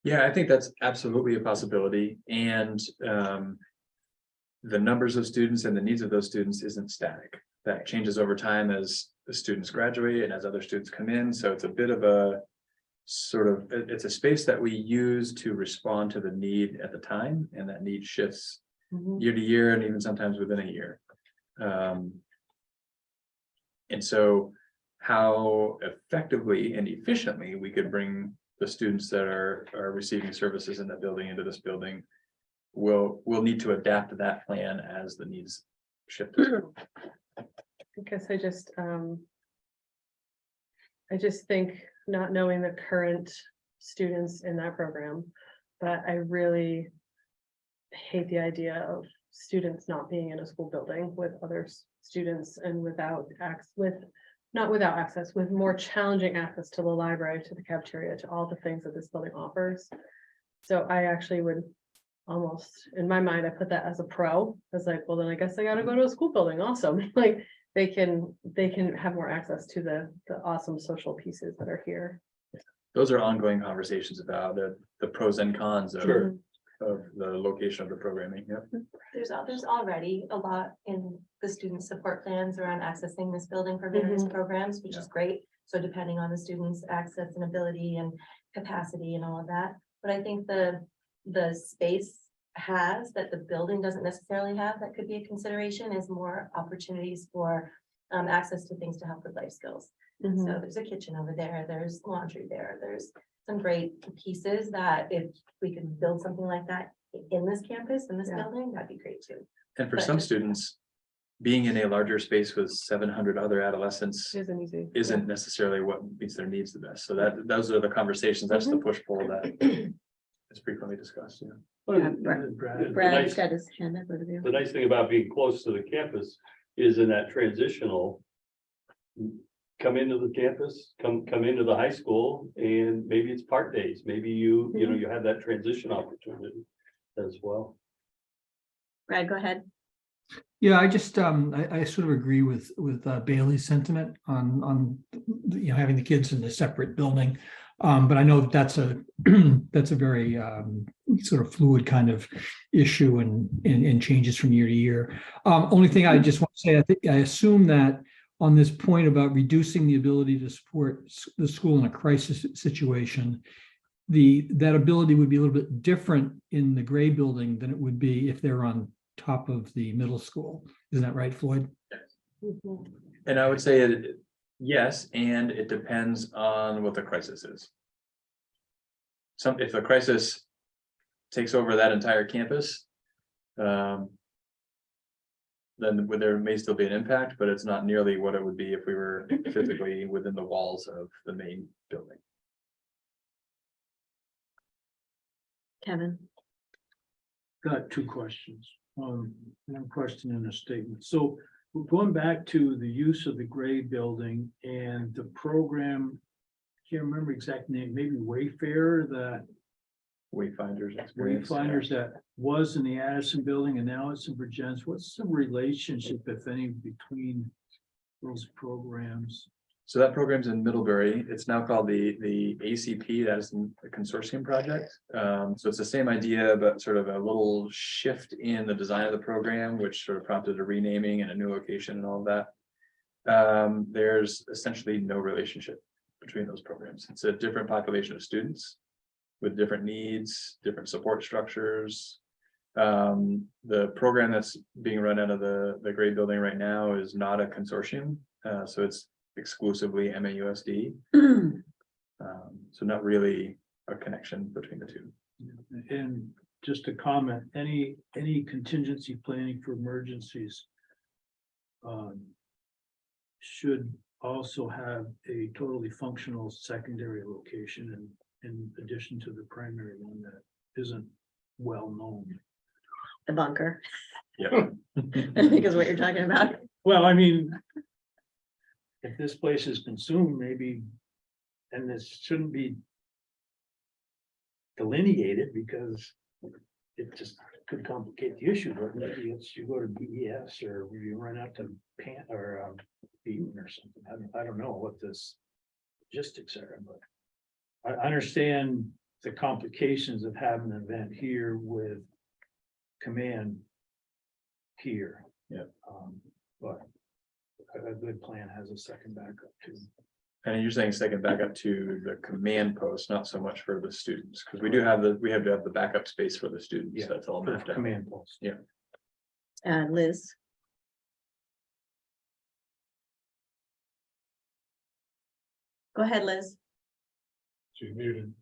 Yeah, I think that's absolutely a possibility, and the numbers of students and the needs of those students isn't static. That changes over time as the students graduate and as other students come in, so it's a bit of a sort of, it's a space that we use to respond to the need at the time, and that need shifts year to year and even sometimes within a year. And so how effectively and efficiently we could bring the students that are receiving services in that building into this building, we'll need to adapt to that plan as the needs shift. I guess I just think, not knowing the current students in that program, but I really hate the idea of students not being in a school building with other students and not without access, with more challenging access to the library, to the cafeteria, to all the things that this building offers. So I actually would almost, in my mind, I put that as a pro. As like, well, then I guess I gotta go to a school building. Awesome. Like they can have more access to the awesome social pieces that are here. Those are ongoing conversations about the pros and cons of, Sure. of the location of the programming. Yep. There's already a lot in the student support plans around accessing this building for various programs, which is great. So depending on the student's access and ability and capacity and all of that, but I think the space has that the building doesn't necessarily have, that could be a consideration, is more opportunities for access to things to help with life skills. So there's a kitchen over there, there's laundry there, there's some great pieces that if we could build something like that in this campus, in this building, that'd be great too. And for But some just- students, being in a larger space with 700 other adolescents Isn't easy. isn't necessarily what meets their needs the best. So those are the conversations, that's the push pull that is frequently discussed. Yeah. Brad's got his hand up over there. The nice thing about being close to the campus is in that transitional. Come into the campus, come into the high school, and maybe it's part days, maybe you know, you have that transition opportunity as well. Brad, go ahead. Yeah, I just, I sort of agree with Bailey's sentiment on, having the kids in a separate building. But I know that's a very sort of fluid kind of issue and changes from year to year. Only thing I just want to say, I assume that on this point about reducing the ability to support the school in a crisis situation, that ability would be a little bit different in the gray building than it would be if they're on top of the middle school. Isn't that right, Floyd? And I would say yes, and it depends on what the crisis is. If the crisis takes over that entire campus, then there may still be an impact, but it's not nearly what it would be if we were physically within the walls of the main building. Kevin. Got two questions. One question and a statement. So we're going back to the use of the gray building and the program. Can't remember exact name, maybe Wayfarer, that Wayfinders experience. Wayfinders that was in the Addison building and now it's in Virginia's. What's the relationship, if any, between those programs? So that program's in Middlebury. It's now called the ACP, that is the consortium project. So it's the same idea, but sort of a little shift in the design of the program, which sort of prompted a renaming and a new location and all of that. There's essentially no relationship between those programs. It's a different population of students with different needs, different support structures. The program that's being run out of the grade building right now is not a consortium. So it's exclusively MAUSD. So not really a connection between the two. And just a comment, any contingency planning for emergencies. Should also have a totally functional secondary location in addition to the primary one that isn't well known. The bunker, Yeah. I think is what you're talking about. Well, I mean. If this place is consumed, maybe, and this shouldn't be. Delineated because it just could complicate the issue, but maybe it's you go to BES or you run out to Beaton or something. I don't know what this logistics are, but. I understand the complications of having an event here with command here. Yeah. But a good plan has a second backup too. And you're saying second backup to the command post, not so much for the students, because we have to have the backup space for the students. Yeah, That's all For mapped out. command post. Yeah. Liz, go ahead, Liz. She's muted.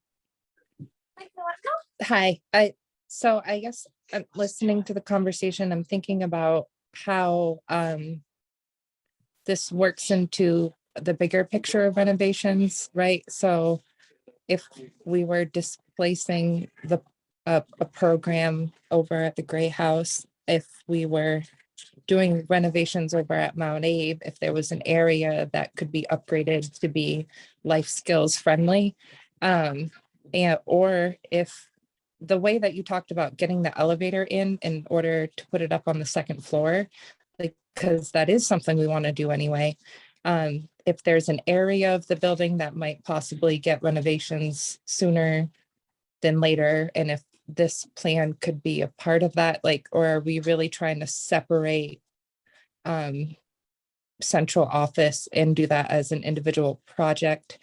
Hi, so I guess I'm listening to the conversation. I'm thinking about how this works into the bigger picture of renovations, right? So if we were displacing a program over at the Gray House, if we were doing renovations over at Mount Abe, if there was an area that could be upgraded to be life skills friendly, and or if the way that you talked about getting the elevator in order to put it up on the second floor, like, because that is something we want to do anyway. If there's an area of the building that might possibly get renovations sooner than later, and if this plan could be a part of that, like, or are we really trying to separate central office and do that as an individual project?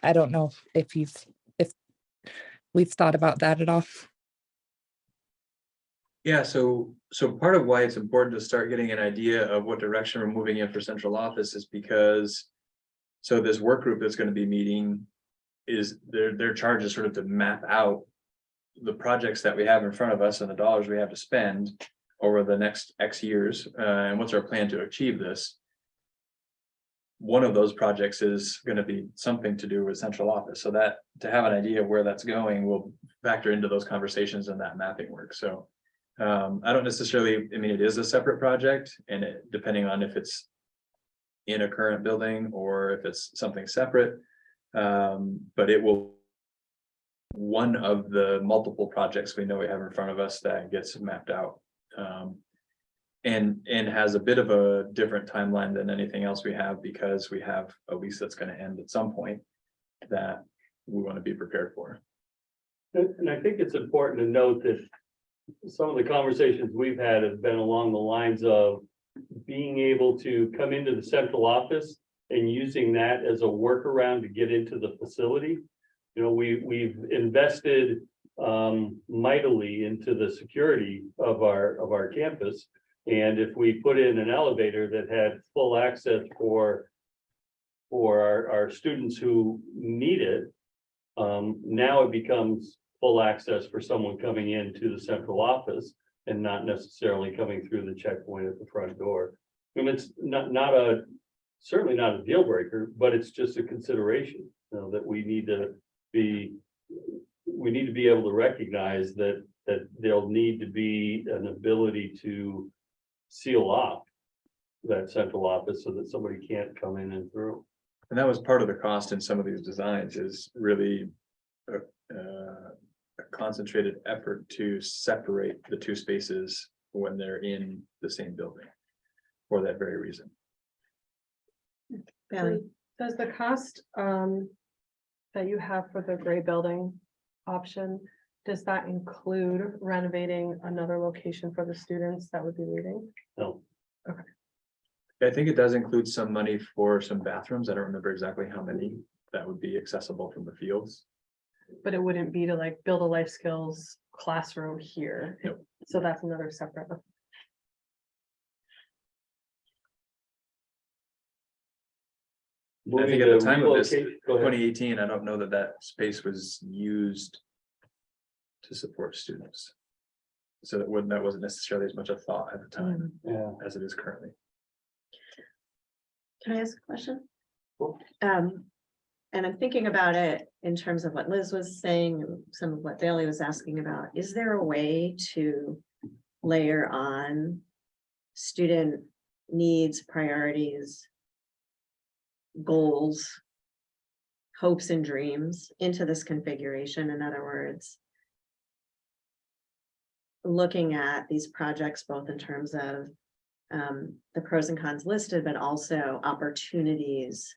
I don't know if we've thought about that at all. Yeah, so part of why it's important to start getting an idea of what direction we're moving in for central office is because. So this work group that's going to be meeting is their charge is sort of to map out. The projects that we have in front of us and the dollars we have to spend over the next X years, and what's our plan to achieve this. One of those projects is going to be something to do with central office, so that to have an idea of where that's going will factor into those conversations and that mapping work. So I don't necessarily, I mean, it is a separate project, and depending on if it's in a current building or if it's something separate, but it will one of the multiple projects we know we have in front of us that gets mapped out. And has a bit of a different timeline than anything else we have, because we have a lease that's going to end at some point that we want to be prepared for. And I think it's important to note that some of the conversations we've had have been along the lines of being able to come into the central office and using that as a workaround to get into the facility. You know, we've invested mightily into the security of our campus. And if we put in an elevator that had full access for our students who need it, now it becomes full access for someone coming into the central office and not necessarily coming through the checkpoint at the front door. I mean, it's certainly not a deal breaker, but it's just a consideration, you know, that we need to be able to recognize that there'll need to be an ability to seal off that central office so that somebody can't come in and through. And that was part of the cost in some of these designs, is really a concentrated effort to separate the two spaces when they're in the same building for that very reason. Bailey, Does the cost that you have for the gray building option, does that include renovating another location for the students that would be leaving? No, I think it does include some money for some bathrooms. I don't remember exactly how many that would be accessible from the fields. But it wouldn't be to like build a life skills classroom here. Nope. So that's another separate. I think moving at to the time of this, relocate, go ahead. 2018, I don't know that that space was used to support students. So that wasn't necessarily as much a thought at the time Yeah, as it is currently. Can I ask a question? Sure. And I'm thinking about it in terms of what Liz was saying, and some of what Bailey was asking about. Is there a way to layer on student needs, priorities, goals, hopes and dreams into this configuration? In other words, looking at these projects, both in terms of the pros and cons listed, but also opportunities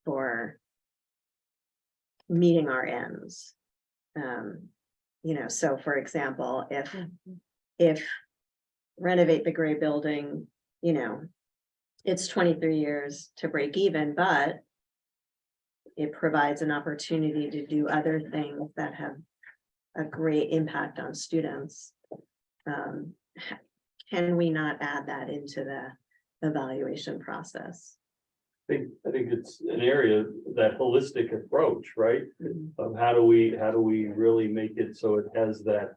for meeting our ends. So for example, if renovate the gray building, it's 23 years to break even, but it provides an opportunity to do other things that have a great impact on students. Can we not add that into the evaluation process? I think it's an area, that holistic approach, right? Of how do we really make it so it has that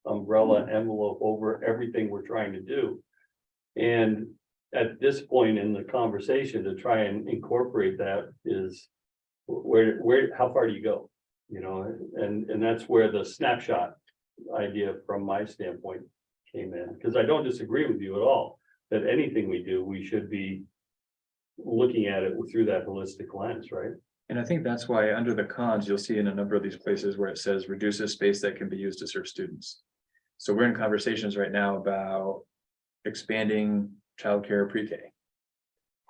umbrella envelope over everything we're trying to do? And at this point in the conversation, to try and incorporate that is how far do you go? And that's where the snapshot idea from my standpoint came in, because I don't disagree with you at all, that anything we do, we should be looking at it through that holistic lens, right? And I think that's why under the cons, you'll see in a number of these places where it says reduces space that can be used to serve students. So we're in conversations right now about expanding childcare pre-K.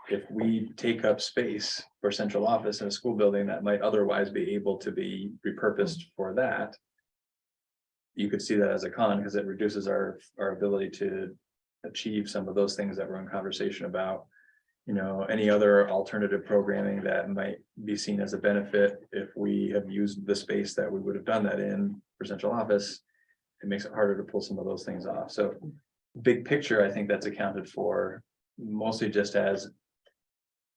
If we take up space for central office in a school building that might otherwise be able to be repurposed for that, you could see that as a con because it reduces our ability to achieve some of those things that we're in conversation about. Any other alternative programming that might be seen as a benefit if we have used the space that we would have done that in for central office, it makes it harder to pull some of those things off. So big picture, I think that's accounted for mostly just as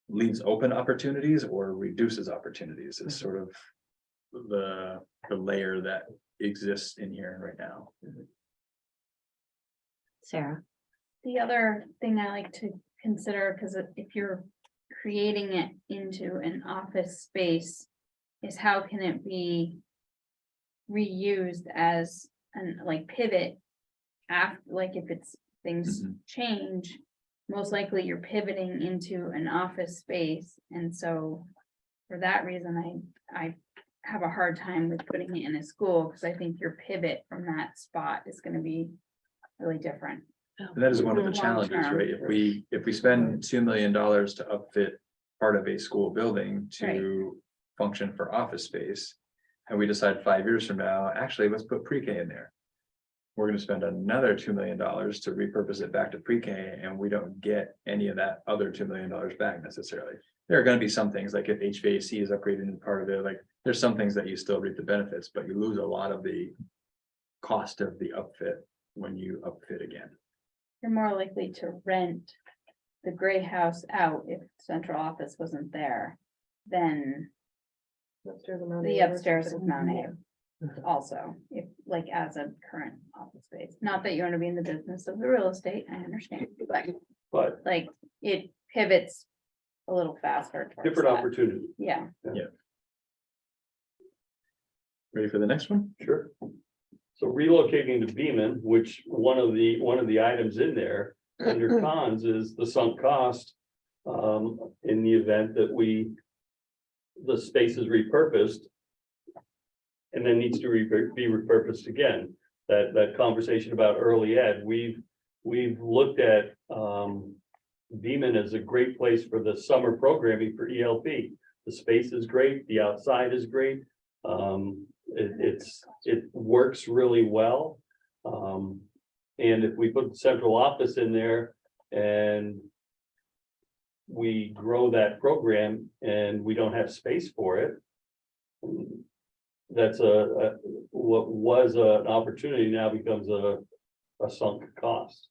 leaves open opportunities or reduces opportunities is sort of the layer that exists in here right now. Sarah? The other thing I like to consider, because if you're creating it into an office space, is how can it be reused as an pivot after, if it's things change, most likely you're pivoting into an office space. And so for that reason, I have a hard time with putting it in a school, because I think your pivot from that spot is going to be really different. And that is one of the challenges, right? If we spend $2 million to upfit part of a school building to function for office space, and we decide 5 years from now, actually, let's put pre-K in there. We're going to spend another $2 million to repurpose it back to pre-K, and we don't get any of that other $2 million back necessarily. There are going to be some things, like if HVAC is upgraded in part of it, there's some things that you still reap the benefits, but you lose a lot of the cost of the upfit when you upfit again. You're more likely to rent the gray house out if central office wasn't there than the upstairs of Mount A. Also, if as a current office space, not that you want to be in the business of the real estate, I understand, But it pivots a little faster. towards different that. opportunity. Yeah. Ready for the next one? Sure. So relocating to Beaman, which one of the items in there under cons is the sunk cost. In the event that the space is repurposed. And then needs to be repurposed again. That conversation about early ed, we've looked at Beaman as a great place for the summer programming for ELP. The space is great, the outside is great. It works really well. And if we put the central office in there and we grow that program and we don't have space for it, that's what was an opportunity now becomes a sunk cost.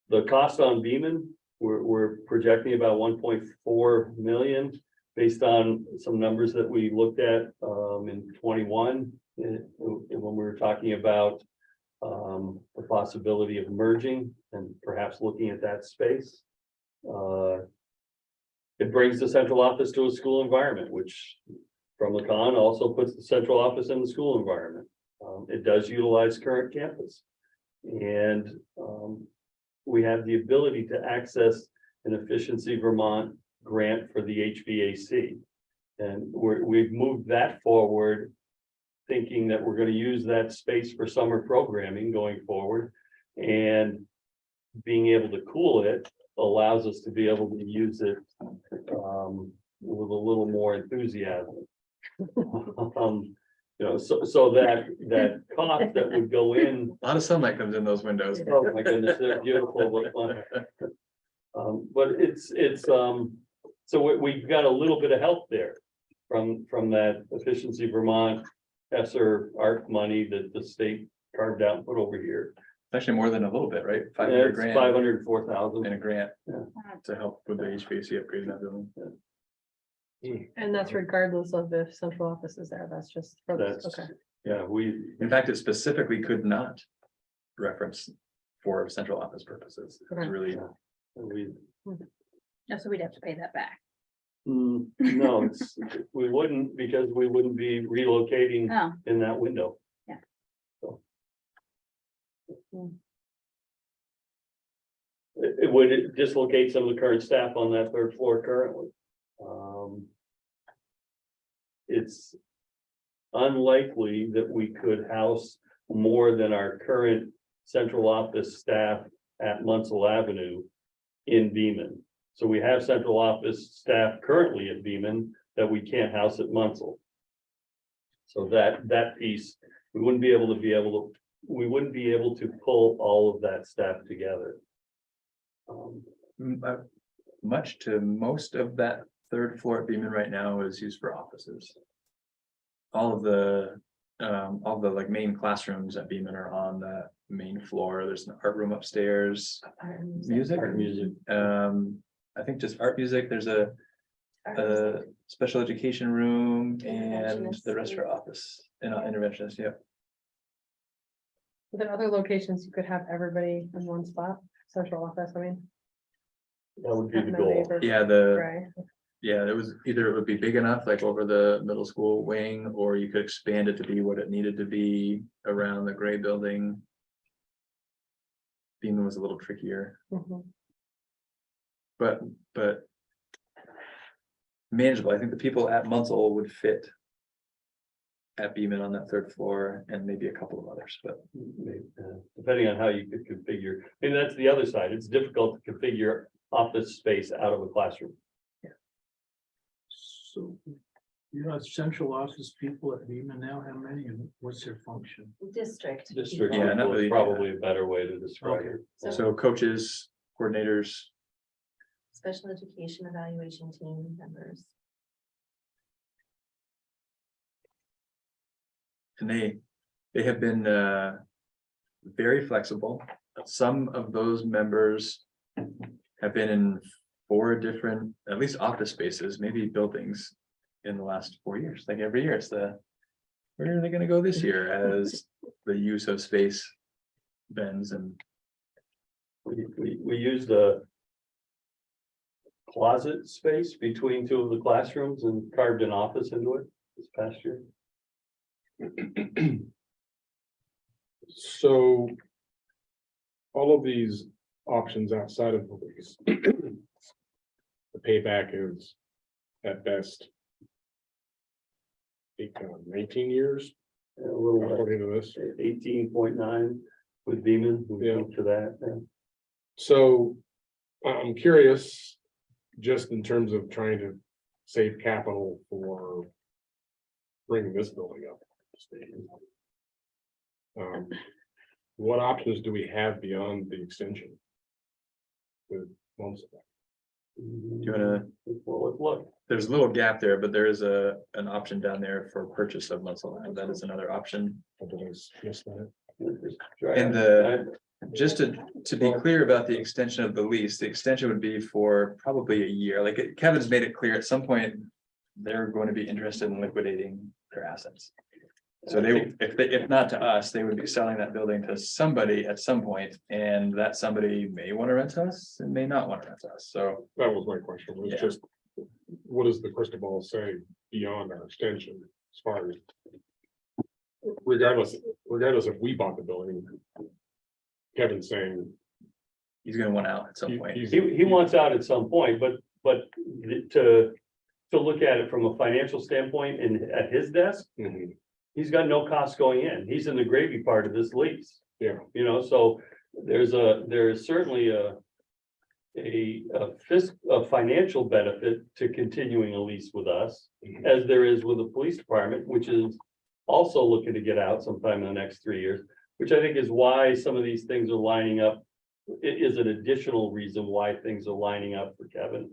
The cost on Beaman we're projecting about 1.4 million based on some numbers that we looked at in 21. And when we were talking about the possibility of merging and perhaps looking at that space. It brings the central office to a school environment, which from the con also puts the central office in the school environment. It does utilize current campus. And we have the ability to access an Efficiency Vermont grant for the HVAC. And we've moved that forward, thinking that we're going to use that space for summer programming going forward. And being able to cool it allows us to be able to use it with a little more enthusiasm. You know, so that cost that would go in. A lot of sunlight comes in those windows. Oh my goodness, they're beautiful. But it's so we've got a little bit of help there from that Efficiency Vermont ESSER ARC money that the state carved out and put over here. Actually more than a little bit, right? Yeah, 500 it's grand 504,000. in a grant Yeah. to help with the HVAC upgrade in that building. And that's regardless of if central office is there, that's just for this, That's, okay. yeah, In fact, it specifically could not reference for central office purposes. It's Okay. really, we, So we'd have to pay that back. no, we wouldn't, because we wouldn't be relocating Oh, in that window. Yeah. So. Hmm. It would dislocate some of the current staff on that third floor currently. It's unlikely that we could house more than our current central office staff at Munsell Avenue in Beaman. So we have central office staff currently at Beaman that we can't house at Munsell. So that piece, we wouldn't be able to pull all of that staff together. much to most of that third floor at Beaman right now is used for offices. All of the like main classrooms at Beaman are on the main floor. There's an art room upstairs. Music. Art music. I think just art music. There's a special education room and the restaurant office and interventionist. Yeah. Are there other locations you could have everybody in one spot, central office, I mean? That would be the no goal. neighbors, Yeah. Right, Yeah, it was either it would be big enough, like over the middle school wing, or you could expand it to be what it needed to be around the gray building. Beaman was a little trickier, mhm. but manageable. I think the people at Munsell would fit at Beaman on that third floor and maybe a couple of others, but Depending on how you could configure, and that's the other side, it's difficult to configure office space out of a classroom. So, you know, central office people at Beaman now, how many and what's their function? District. District Yeah, not people is really, probably a better way to describe Okay. it. so coaches, coordinators, Special education evaluation team members. and they have been very flexible. Some of those members have been in 4 different, at least office spaces, maybe buildings in the last 4 years. Like every year, it's where are they gonna go this year as the use of space bends and We used a closet space between 2 of the classrooms and carved an office into it this past year. So all of these options outside of the lease, the payback is at best 19 years, A little less, according to this. 18.9 with Beaman, we Yeah. moved to that. Yeah. So I'm curious, just in terms of trying to save capital for bringing this building up. to speed. What options do we have beyond the extension? With Munsell? do you wanna, Well, let's look. there's a little gap there, but there is an option down there for purchase of Munsell land. That is another option. Or did I miss that? And Just to be clear about the extension of the lease, the extension would be for probably a year. Like Kevin's made it clear at some point, they're going to be interested in liquidating their assets. So if not to us, they would be selling that building to somebody at some point, and that somebody may want to rent to us and may not want to rent to us. So That was my question, was Yeah. just, what does the crystal ball say beyond our extension as far as? Regardless if we bought the building. Kevin's saying. he's gonna want out at some point. He wants out at some point, but to look at it from a financial standpoint and at his desk, Mhm, he's got no costs going in. He's in the gravy part of this lease. Yeah, You know, so there is certainly a financial benefit to continuing a lease with us, Mhm. as there is with the police department, which is also looking to get out sometime in the next 3 years, which I think is why some of these things are lining up. It is an additional reason why things are lining up for Kevin.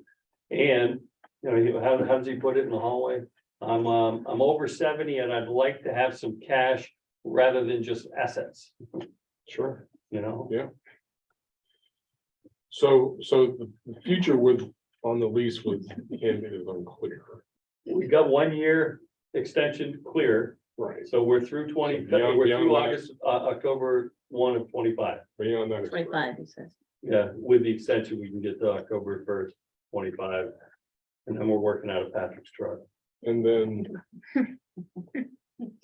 And, you know, how does he put it in the hallway? I'm over 70 and I'd like to have some cash rather than just assets, sure. you know? So the future on the lease with him is unclear. We got 1 year extension clear, Right. so we're through So beyond that- August, October 1 of 25. Beyond that. it's- 25, he says. Yeah, with the extension, we can get to October 1st, 25. And then we're working out of Patrick's truck. And then.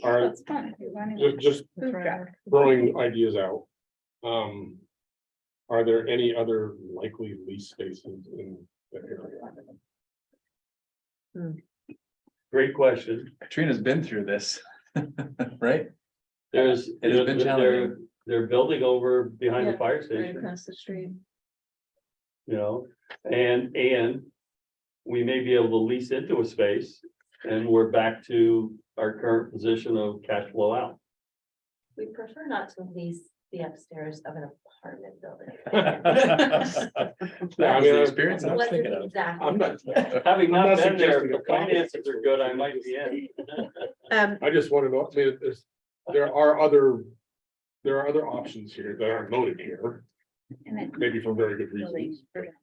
Are, That's fun. You're running just a food truck. throwing ideas out. Are there any other likely lease spaces in the area? Great question. Katrina's been through this, right? There's, It has been challenging. they're building over behind the Yeah, fire Right station, across the street. you know, and we may be able to lease into a space and we're back to our current position of cash flow out. We prefer not to lease the upstairs of an apartment building. That was the experience I was Wasn't thinking of. exactly. I'm not, Having I'm not not been there, suggesting the a comment. finances are good, I might be in. I just want to know, I mean, there are other options here that aren't noted here, And then maybe for very good building reasons. permits.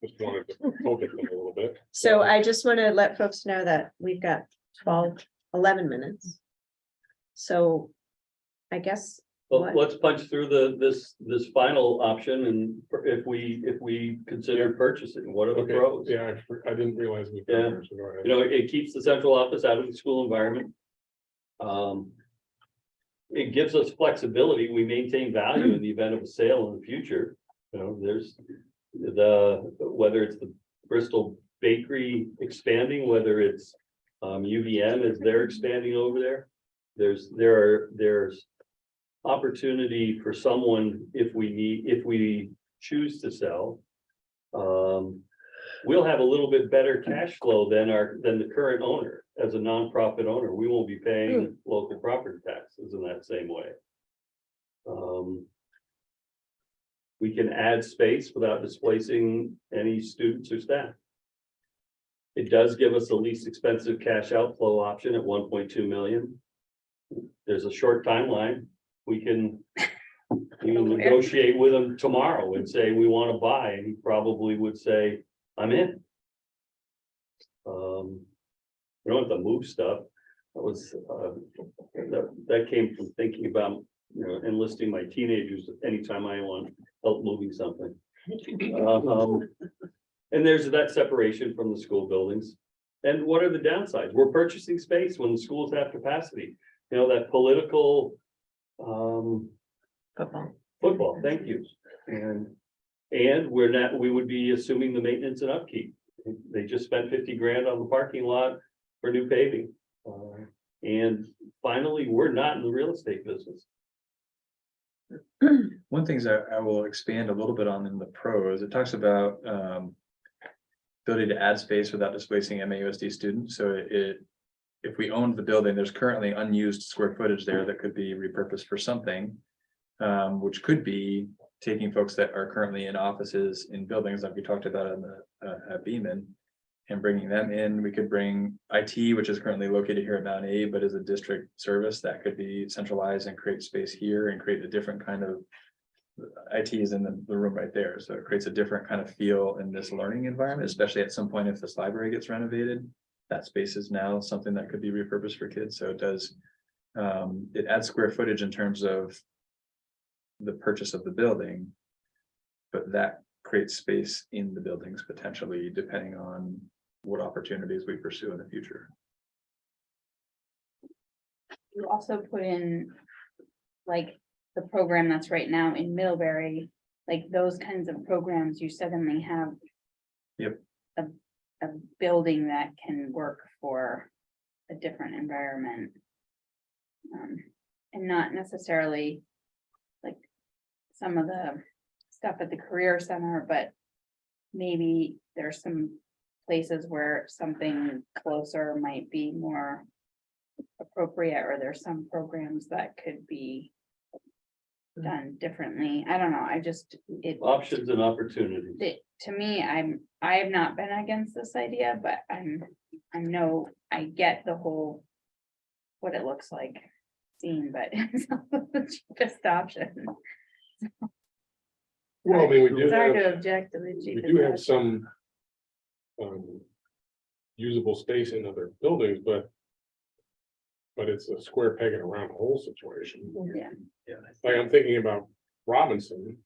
Just wanted to focus them a little bit. So I just want to let folks know that we've got 11 minutes. So I guess, Well, let's punch through this final option and if we consider purchasing, what are the Okay, pros? yeah, I didn't realize we. Yeah. So go ahead. You know, it keeps the central office out of the school environment. It gives us flexibility. We maintain value in the event of a sale in the future. You know, there's whether it's the Bristol Bakery expanding, whether it's UVM as they're expanding over there. There's opportunity for someone if we choose to sell. We'll have a little bit better cash flow than the current owner. As a nonprofit owner, we won't be paying local property taxes in that same way. We can add space without displacing any students or staff. It does give us the least expensive cash outflow option at 1.2 million. There's a short timeline. We can negotiate with them tomorrow and say, we want to buy, and he probably would say, I'm in. We don't have to move stuff. That was, that came from thinking about, you know, enlisting my teenagers anytime I want help moving something. And there's that separation from the school buildings. And what are the downsides? We're purchasing space when the schools have capacity. You know, that political, football, thank you. And we would be assuming the maintenance and upkeep. They just spent 50 grand on the parking lot for new paving. And finally, we're not in the real estate business. One thing I will expand a little bit on in the pros, it talks about ability to add space without displacing MAUSD students. So if we owned the building, there's currently unused square footage there that could be repurposed for something, which could be taking folks that are currently in offices in buildings like we talked about in the at Beaman and bringing them in. We could bring IT, which is currently located here at Mount A, but is a district service that could be centralized and create space here and create a different kind of IT is in the room right there, so it creates a different kind of feel in this learning environment, especially at some point if this library gets renovated. That space is now something that could be repurposed for kids, so it does. It adds square footage in terms of the purchase of the building. But that creates space in the buildings potentially, depending on what opportunities we pursue in the future. You also put in, like, the program that's right now in Middlebury, like those kinds of programs, you suddenly have. Yep. A building that can work for a different environment. And not necessarily like some of the stuff at the Career Center, but maybe there's some places where something closer might be more appropriate, or there's some programs that could be done differently. I don't know. I just, Options and opportunities. to me, I have not been against this idea, but I get the whole, what it looks like scene, but it's not the cheapest option. Well, I mean, we do It's hard have, to object to the we cheapest. do have option. some. Usable space in other buildings, but. But it's a square peg in a round hole situation. Yeah. Like I'm thinking about Robinson.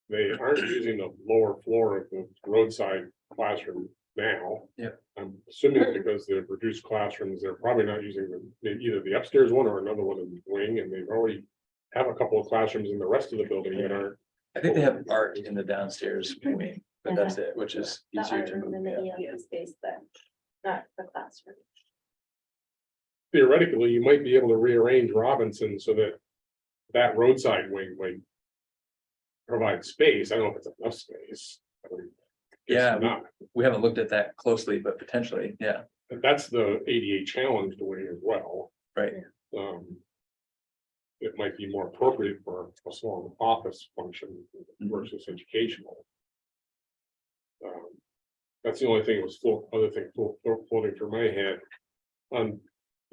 They aren't using the lower floor of the roadside classroom now. Yep. I'm assuming because they've reduced classrooms, they're probably not using either the upstairs one or another one in the wing, and they've already have a couple of classrooms in the rest of the building that aren't. I think they have art in the downstairs wing, but that's it, which is The easier art to room move. and the Yeah. ELD space, but not the classroom. Theoretically, you might be able to rearrange Robinson so that that roadside wing might provide space. I don't know if it's enough space. I mean, it's Yeah. not. We haven't looked at that closely, but potentially, yeah, But that's the ADA challenged wing as well. right. It might be more appropriate for a small office function versus educational. That's the only thing that was other thing floating through my head. On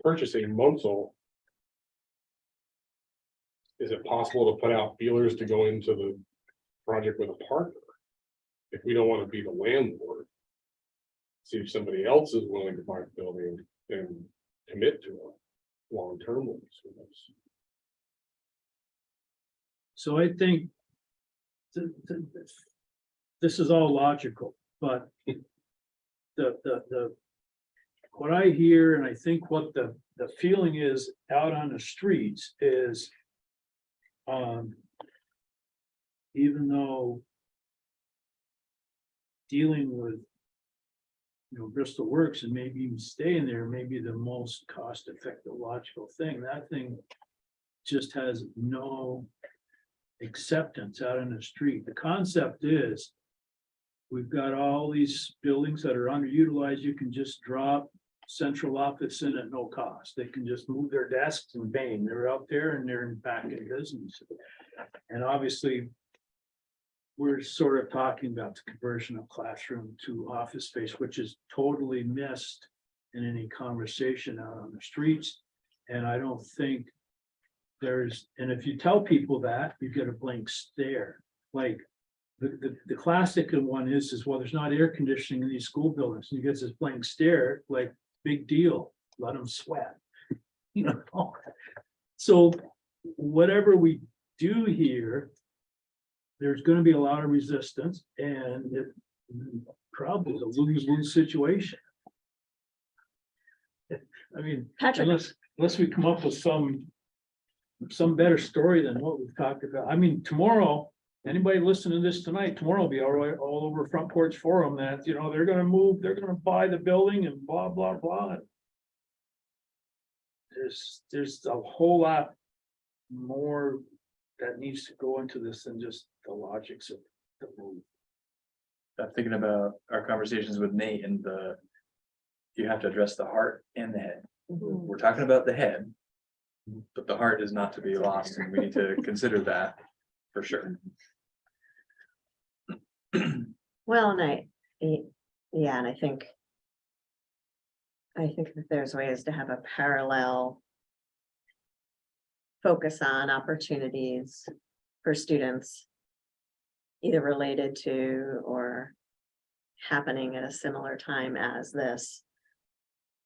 purchasing Munsell. Is it possible to put out feelers to go into the project with a partner? If we don't want to be the landlord. See if somebody else is willing to buy the building and commit to a long-term lease with us. So I think. This is all logical, but. What I hear, and I think what the feeling is out on the streets is. Even though. Dealing with. Bristol Works and maybe even staying there may be the most cost-effective logical thing. That thing just has no acceptance out in the street. The concept is we've got all these buildings that are underutilized. You can just drop central office in at no cost. They can just move their desks and bang, they're out there and they're back in business. And obviously, we're sort of talking about the conversion of classroom to office space, which is totally missed in any conversation out on the streets. And I don't think and if you tell people that, you get a blank stare. Like the classic one is, well, there's not air conditioning in these school buildings. And you get this blank stare, like, big deal, let them sweat. So whatever we do here, there's gonna be a lot of resistance, and it probably is a lose-lose situation. I mean, Patrick, unless we come up with some better story than what we've talked about. I mean, tomorrow, anybody listening to this tonight, tomorrow will be all over Front Porch Forum that, they're gonna move, they're gonna buy the building and blah, blah, blah. There's a whole lot more that needs to go into this than just the logics of the move. I'm thinking about our conversations with Nate and you have to address the heart and the head. We're talking about the head. But the heart is not to be lost, and we need to consider that for sure. well, and yeah, and I think that there's ways to have a parallel focus on opportunities for students, either related to or happening at a similar time as this,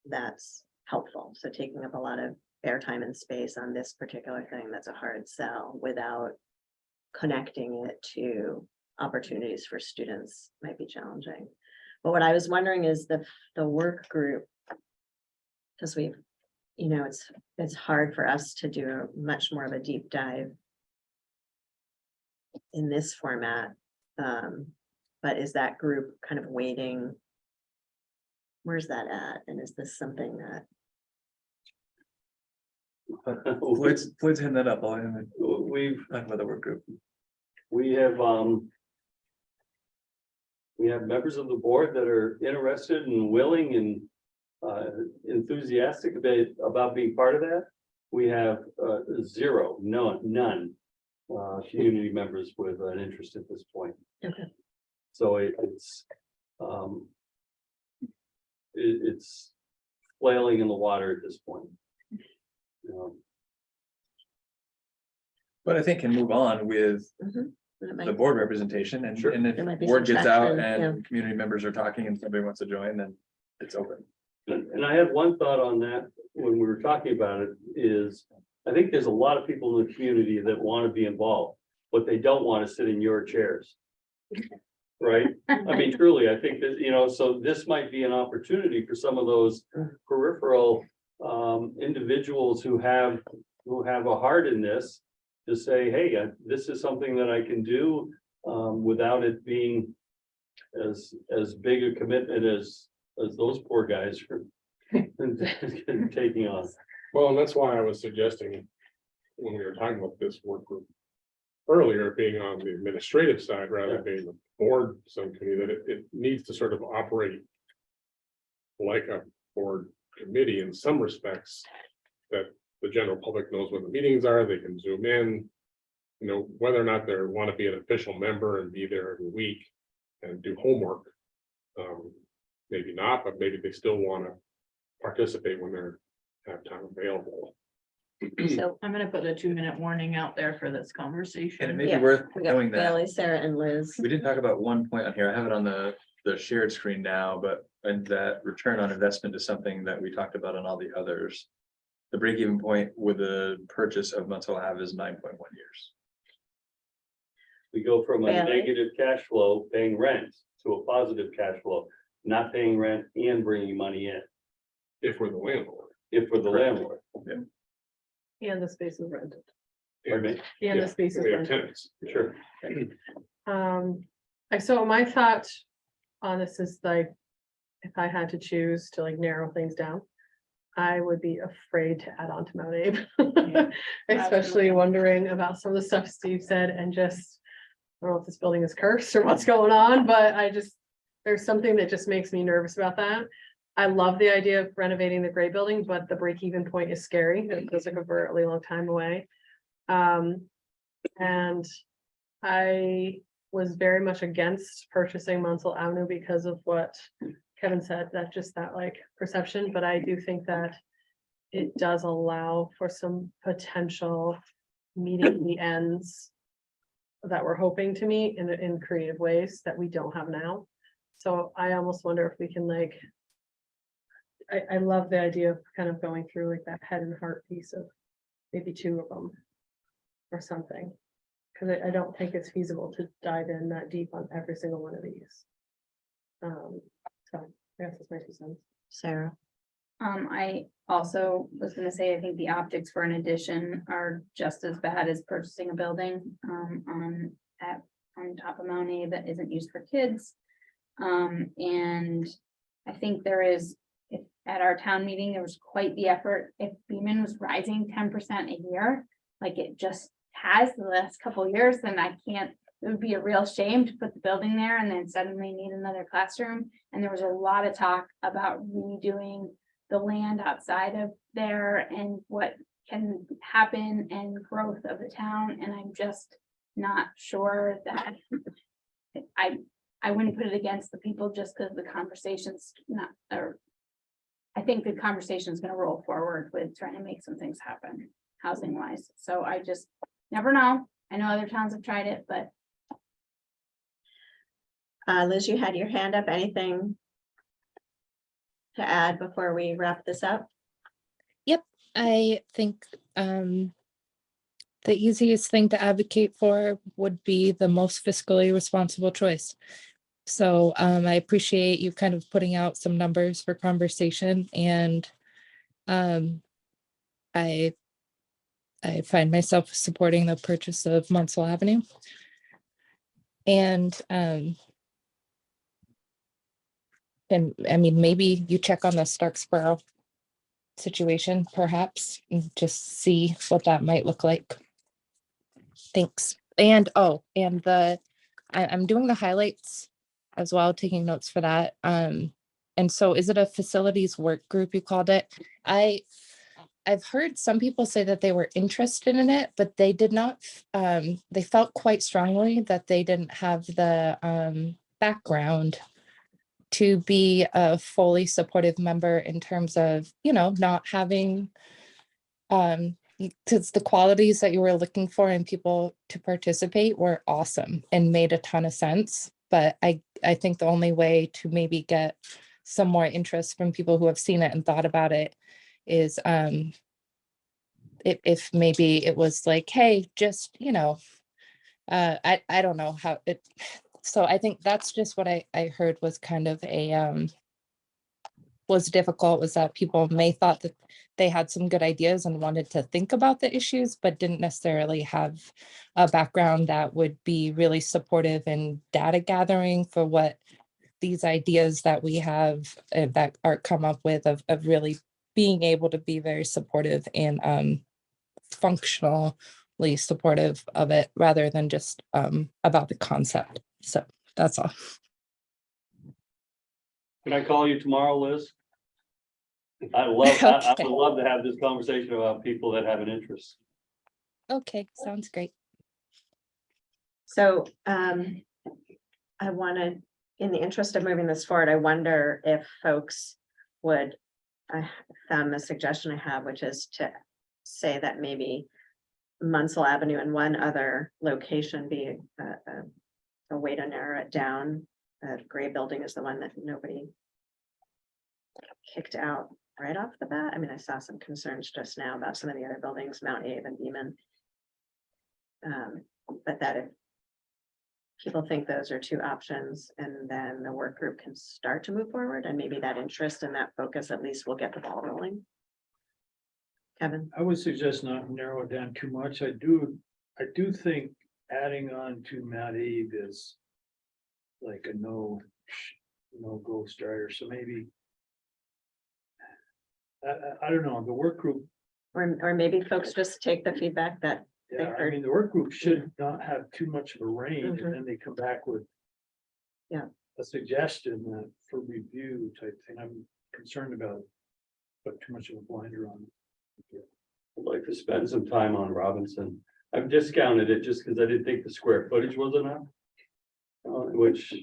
that's helpful. So taking up a lot of airtime and space on this particular thing, that's a hard sell without connecting it to opportunities for students might be challenging. But what I was wondering is the work group, because we've, it's hard for us to do much more of a deep dive in this format. But is that group kind of waiting? Where's that at? And is this something that, Floyd's hitting that up. I'll have him We've, talk about the work group. we have members of the board that are interested and willing and enthusiastic about being part of that. We have none community members with an interest at this point. okay, So it's flailing in the water at this point. But I think can move on with that the might- board representation and, Sure. and if There might be word some gets out traction, and community members are talking and somebody wants to join, then it's open. And I had one thought on that when we were talking about it is, I think there's a lot of people in the community that want to be involved, but they don't want to sit in your chairs. Right? I mean, truly, I think that, so this might be an opportunity for some of those peripheral individuals who have a heart in this to say, hey, this is something that I can do without it being as big a commitment as those poor guys are taking on. Well, and that's why I was suggesting when we were talking about this work group earlier, being on the administrative side rather than being the board subcommittee, that it needs to sort of operate like a board committee in some respects, that the general public knows when the meetings are, they can zoom in, whether or not they want to be an official member and be there every week and do homework. Maybe not, but maybe they still want to participate when they're have time available. So I'm gonna put a 2-minute warning out there for this And it conversation. may be Yeah, worth we got knowing that. Bailey, Sarah and Liz. We didn't talk about one point on here. I have it on the shared screen now, but and that return on investment is something that we talked about on all the others. The break-even point with the purchase of Munsell Ave is 9.1 years. We go from a Bailey? negative cash flow paying rent to a positive cash flow, not paying rent and bringing money in, If we're the landlord. if we're the landlord. And the space is rented. Pardon me? And the space is We have rented. tenants. Sure. So my thought on this is like, if I had to choose to like narrow things down, I would be afraid to add on to Mount Abe. Especially wondering about some of the stuff Steve said and just, I don't know if this building is cursed or what's going on, but there's something that just makes me nervous about that. I love the idea of renovating the gray building, but the break-even point is scary. It feels like a really long time away. And I was very much against purchasing Munsell Avenue because of what Kevin said, that like perception, but I do think that it does allow for some potential meeting the ends that we're hoping to meet in creative ways that we don't have now. So I almost wonder if we can I love the idea of kind of going through like that head and heart piece of maybe 2 of them or something. Cause I don't think it's feasible to dive in that deep on every single one of these. So I guess that's my 2 cents. Sarah. I also was gonna say, I think the optics for an addition are just as bad as purchasing a building, on top of Mount A that isn't used for kids. And I think there is, if at our town meeting, there was quite the effort, if Beaman was rising 10% a year, like it just has the last couple of years, then it would be a real shame to put the building there and then suddenly need another classroom. And there was a lot of talk about redoing the land outside of there and what can happen and growth of the town. And I'm just not sure that I wouldn't put it against the people just because the conversation's not, or I think the conversation is going to roll forward with trying to make some things happen housing wise. So I just never know. I know other towns have tried it, but Liz, you had your hand up. Anything to add before we wrap this up? I think the easiest thing to advocate for would be the most fiscally responsible choice. So I appreciate you kind of putting out some numbers for conversation, and I find myself supporting the purchase of Munsell Avenue. And I mean, maybe you check on the Starksboro situation, perhaps, and just see what that might look like. Thanks. And I'm doing the highlights as well, taking notes for that. And so is it a facilities work group you called it? I've heard some people say that they were interested in it, but they did not, they felt quite strongly that they didn't have the background to be a fully supportive member in terms of, not having, because the qualities that you were looking for in people to participate were awesome and made a ton of sense. But I think the only way to maybe get some more interest from people who have seen it and thought about it is if maybe it was like, hey, just, I don't know how it, so I think that's just what I heard was kind of was difficult, was that people may thought that they had some good ideas and wanted to think about the issues, but didn't necessarily have a background that would be really supportive in data gathering for what these ideas that we have that are come up with of really being able to be very supportive and functionally supportive of it rather than just about the concept. So that's all. Can I call you tomorrow, Liz? I would love to have this conversation about people that have an interest. Okay, sounds great. So I wanted, in the interest of moving this forward, I wonder if folks would, I found the suggestion I have, which is to say that maybe Munsell Avenue and one other location be a way to narrow it down. Gray building is the one that nobody kicked out right off the bat. I mean, I saw some concerns just now about some of the other buildings, Mount Abe and Beaman. But that if people think those are two options, and then the work group can start to move forward, and maybe that interest and that focus at least will get the ball rolling. Kevin? I would suggest not narrow it down too much. I do think adding on to Mount Abe is like a no-go starter, so maybe. I don't know, the work group, Or maybe folks just take the feedback that yeah, I mean, the work group should not have too much of a range, and then they come back with. Yeah. A suggestion that for review type thing, I'm concerned about, but too much of a blinder on. I'd like to spend some time on Robinson. I've discounted it just because I didn't think the square footage was enough. Which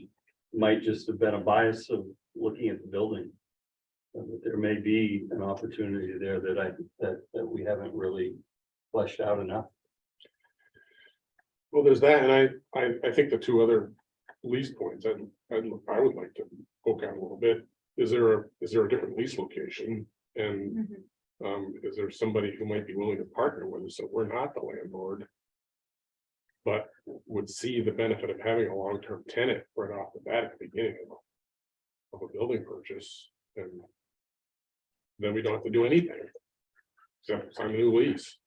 might just have been a bias of looking at the building. But there may be an opportunity there that we haven't really fleshed out enough. Well, there's that, and I think the two other lease points, I would like to poke out a little bit. Is there a different lease location? And is there somebody who might be willing to partner with us, so we're not the landlord, but would see the benefit of having a long-term tenant right off the bat at the beginning of a building purchase, and then we don't have to do anything except sign a new lease.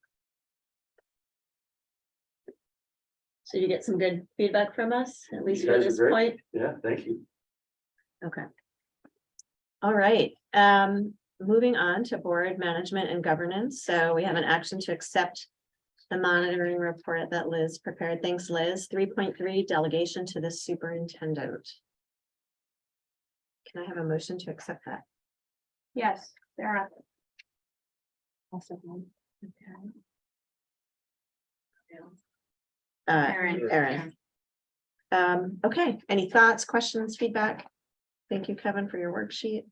So you get some good feedback from us, at least You for guys are this great. point. Yeah, thank you. Okay. All right, moving on to board management and governance. So we have an action to accept the monitoring report that Liz prepared. Thanks, Liz. 3.3 delegation to the superintendent. Can I have a motion to accept that? yes, Sarah. Erin. Okay, any thoughts, questions, feedback? Thank you, Kevin, for your worksheet.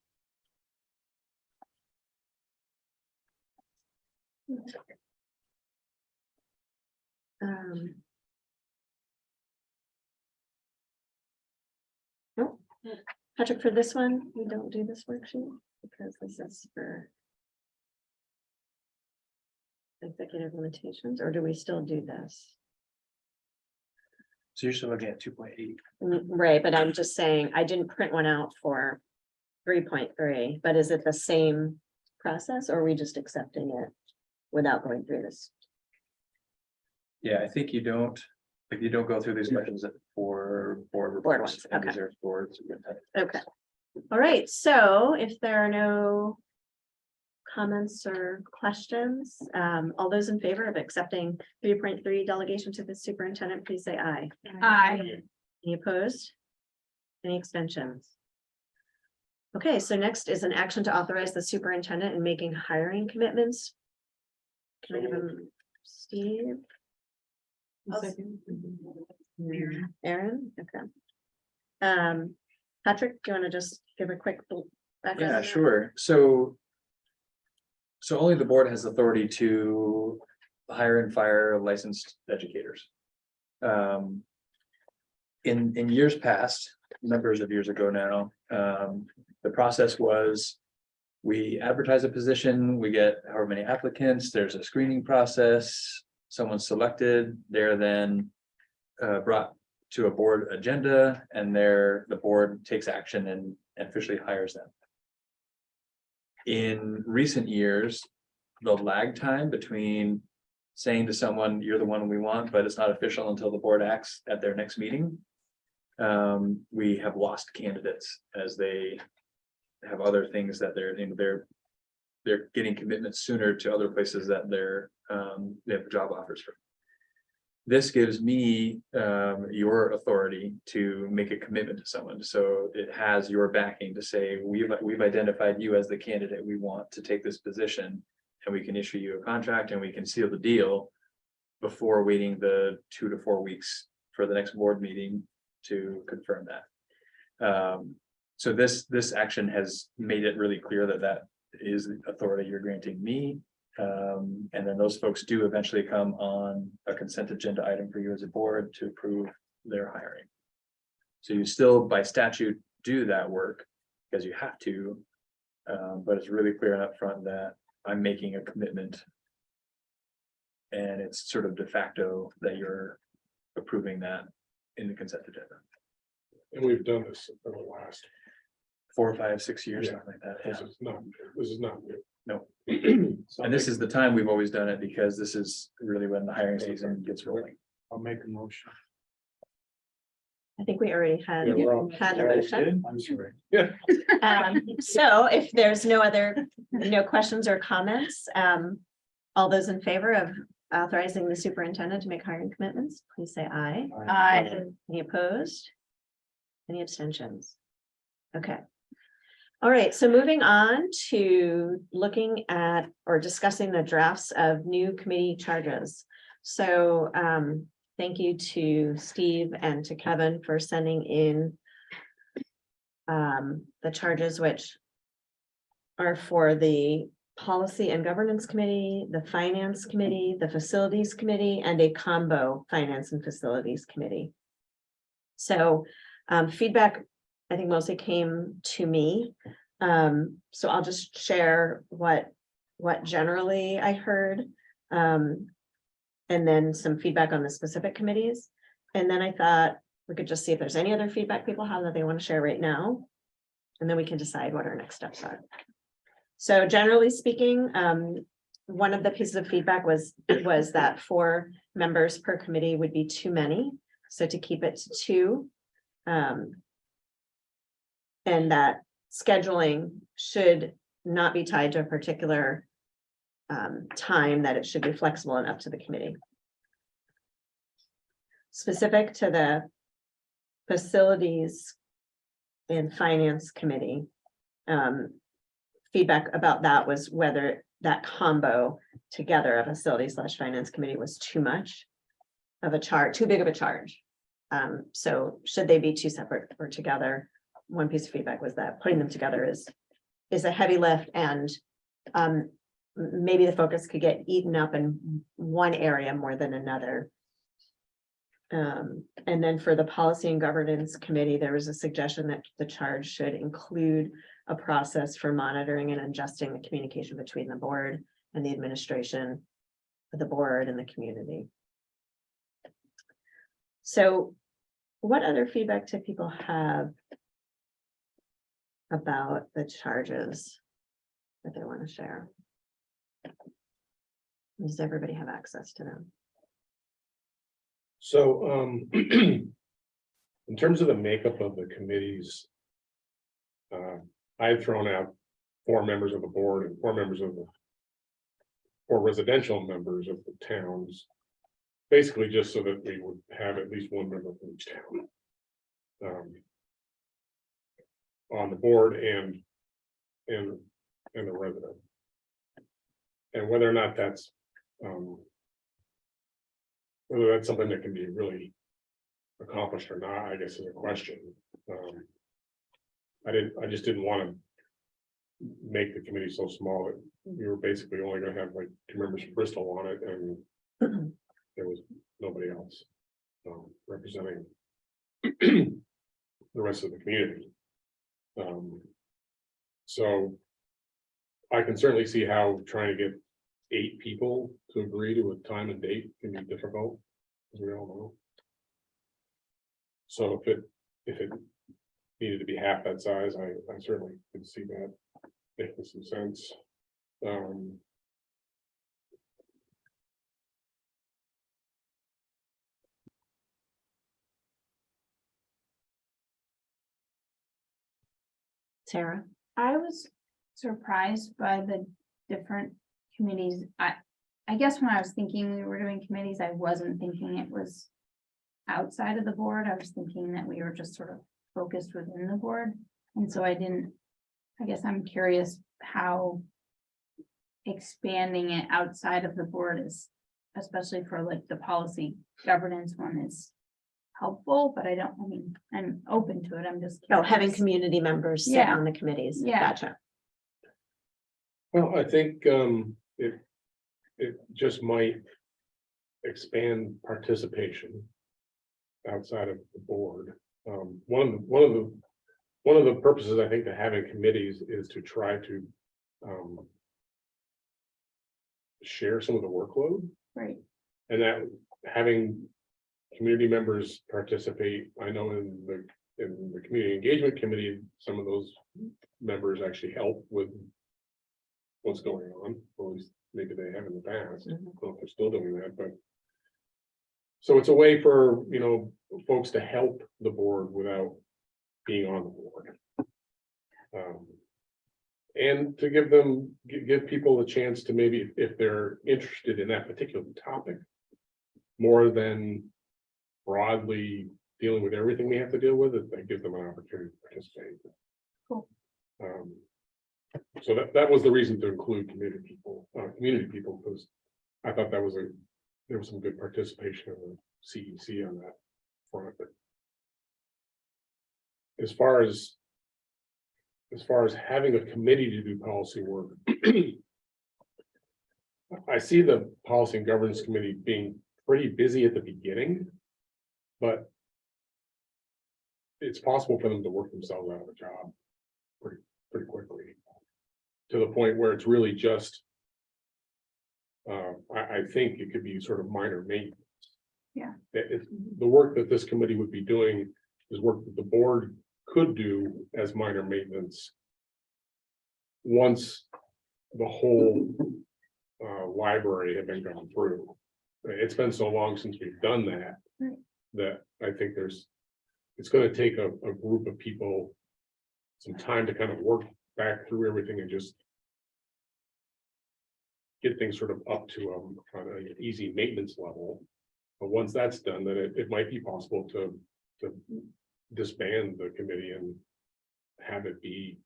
Patrick, for this one, we don't do this worksheet because this is for executive limitations, or do we still do this? So you're still looking at 2.8. Right, but I'm just saying, I didn't print one out for 3.3, but is it the same process, or are we just accepting it without going through this? Yeah, I think you don't go through these questions for board reports. ones, okay. These are boards. Okay. All right, so if there are no comments or questions, all those in favor of accepting 3.3 delegation to the superintendent, please say aye. Aye. Any opposed? Any extensions? Okay, so next is an action to authorize the superintendent in making hiring commitments. Can I have them, Steve? Aaron, okay. Patrick, do you want to just give a quick background? on Yeah, that? sure. So only the board has authority to hire and fire licensed educators. In years past, numbers of years ago now, the process was we advertise a position, we get however many applicants, there's a screening process, someone's selected, they're then brought to a board agenda, and the board takes action and officially hires them. In recent years, the lag time between saying to someone, you're the one we want, but it's not official until the board acts at their next meeting. We have lost candidates as they have other things that they're getting commitments sooner to other places that they have job offers for. This gives me your authority to make a commitment to someone. So it has your backing to say, we've identified you as the candidate we want to take this position, and we can issue you a contract and we can seal the deal before waiting the 2 to 4 weeks for the next board meeting to confirm that. So this action has made it really clear that is the authority you're granting me. And then those folks do eventually come on a consent agenda item for you as a board to approve their hiring. So you still by statute do that work because you have to, but it's really clear and upfront that I'm making a commitment. And it's sort of de facto that you're approving that in the consent agenda. And we've done this for the last, 4, 5, 6 years, Yeah. something like that. this Yeah. is not new. No. And this is the time we've always done it because this is really when the hiring season gets rolling. I'll make a motion. I think we already had Yeah, we're all- a motion. I'm sorry. So if there's no questions or comments, all those in favor of authorizing the superintendent to make hiring commitments, please say aye. Aye. Any opposed? Any abstentions? Okay. All right, so moving on to looking at or discussing the drafts of new committee charges. So thank you to Steve and to Kevin for sending in the charges, which are for the Policy and Governance Committee, the Finance Committee, the Facilities Committee, and a combo Finance and Facilities Committee. So feedback, I think mostly came to me. So I'll just share what generally I heard. And then some feedback on the specific committees. And then I thought we could just see if there's any other feedback people have that they want to share right now. And then we can decide what our next steps are. So generally speaking, one of the pieces of feedback was that 4 members per committee would be too many. So to keep it to 2. And that scheduling should not be tied to a particular time, that it should be flexible and up to the committee. Specific to the Facilities and Finance Committee, feedback about that was whether that combo together of Facilities/Finance Committee was too much of a charge, too big of a charge. So should they be 2 separate or together? One piece of feedback was that putting them together is a heavy lift, and maybe the focus could get eaten up in one area more than another. And then for the Policy and Governance Committee, there was a suggestion that the charge should include a process for monitoring and adjusting the communication between the board and the administration of the board and the community. So what other feedback do people have about the charges that they want to share? Does everybody have access to them? So, in terms of the makeup of the committees, I had thrown out 4 members of the board and 4 members of the 4 residential members of the towns, basically just so that we would have at least 1 member from each town on the board and the resident. And whether or not that's whether that's something that can be really accomplished or not, I guess is a question. I just didn't want to make the committee so small that we were basically only gonna have like 2 members from Bristol on it, and there was nobody else representing the rest of the community. So I can certainly see how trying to get 8 people to agree to a time and date can be difficult, as we all know. So if it needed to be half that size, I certainly could see that making some sense. Sarah? I was surprised by the different committees. I guess when I was thinking we were doing committees, I wasn't thinking it was outside of the board. I was thinking that we were just sort of focused within the board. And so I guess I'm curious how expanding it outside of the board is, especially for like the policy governance one, is helpful, but I'm open to it. I'm just. Oh, having curious. community members sit Yeah. on the committees. Yeah. Gotcha. Well, I think it just might expand participation outside of the board. One of the purposes, I think, to having committees is to try to share some of the workload, Right. and that having community members participate. I know in the community engagement committee, some of those members actually help with what's going on, or at least maybe they have in the past. I don't know if they're still doing that, but so it's a way for, folks to help the board without being on the board. And to give people a chance to maybe, if they're interested in that particular topic, more than broadly dealing with everything we have to deal with, that gives them an opportunity to participate. Cool. So that was the reason to include community people, because I thought there was some good participation in the CEC on that front. As far as having a committee to do policy work, I see the Policy and Governance Committee being pretty busy at the beginning, but it's possible for them to work themselves out of a job pretty quickly, to the point where it's really just I think it could be sort of minor maintenance. Yeah. If the work that this committee would be doing is work that the board could do as minor maintenance once the whole library had been gone through. It's been so long since we've done that, Right. that I think it's going to take a group of people some time to kind of work back through everything and just get things sort of up to an easy maintenance level. But once that's done, then it might be possible to disband the committee and have it be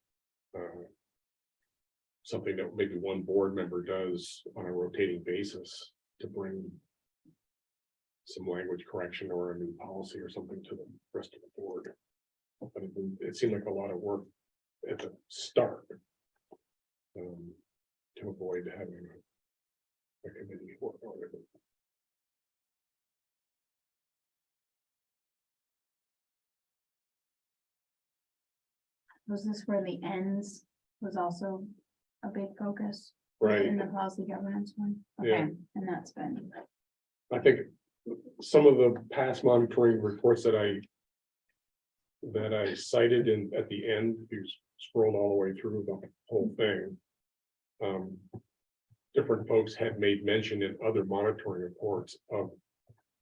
something that maybe one board member does on a rotating basis to bring some language correction or a new policy or something to the rest of the board. But it seemed like a lot of work at the start to avoid having a committee work on it. Was this where the ends was also a big focus? Right. In the policy governance one? Yeah. Okay, and that's been, I think some of the past monitoring reports that I cited in at the end, if you scrolled all the way through the whole thing. Different folks had made mention in other monitoring reports of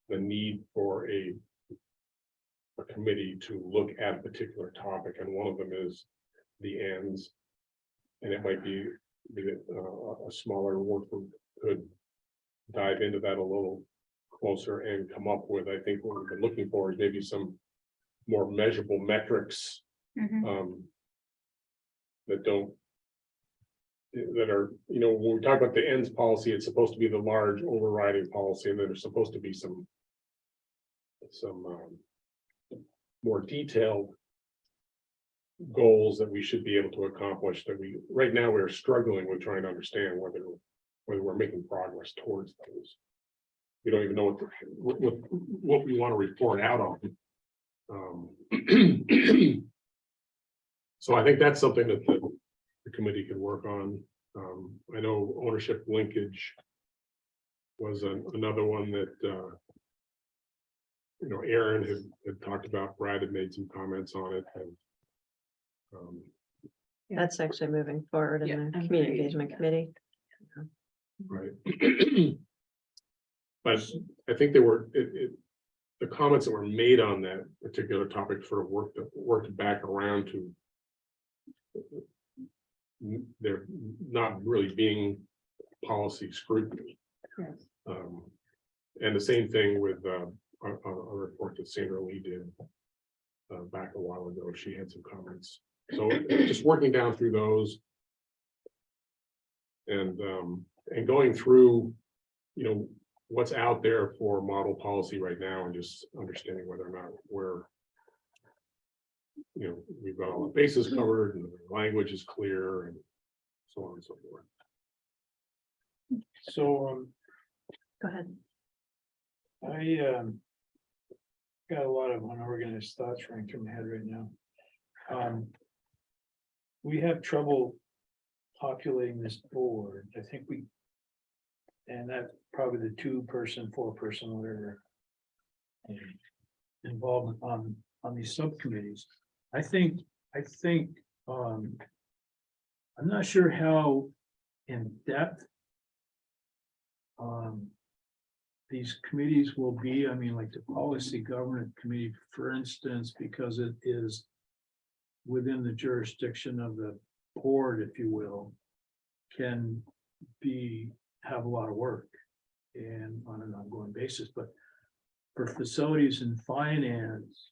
the need for a committee to look at a particular topic, and one of them is the ends. And it might be that a smaller work group could dive into that a little closer and come up with, I think what we've been looking for is maybe some more measurable metrics mhm, that are, you know, when we talk about the ends policy, it's supposed to be the large overriding policy, and then there's supposed to be some more detailed goals that we should be able to accomplish that right now we're struggling with trying to understand whether we're making progress towards those. We don't even know what we want to report out on. So I think that's something that the committee can work on. I know ownership linkage was another one that you know, Aaron had talked about. Brad had made some comments on it, and That's actually moving forward Yeah, in the I'm community pretty- engagement committee. right. But I think there were the comments that were made on that particular topic sort of worked back around to there not really being policy scrutiny. Yes. And the same thing with a report that Sandra Lee did back a while ago. She had some comments. So just working down through those and going through, you know, what's out there for model policy right now, and just understanding whether or not you know, we've got all the bases covered and the language is clear and so on and so forth. So, Go ahead. I got a lot of unorganized thoughts running through my head right now. We have trouble populating this board. I think and that probably the 2-person, 4-person, whatever. Involvement on these subcommittees. I think, I'm not sure how in depth these committees will be. I mean, like the policy governance committee, for instance, because it is within the jurisdiction of the board, if you will, can have a lot of work and on an ongoing basis. But for facilities and finance,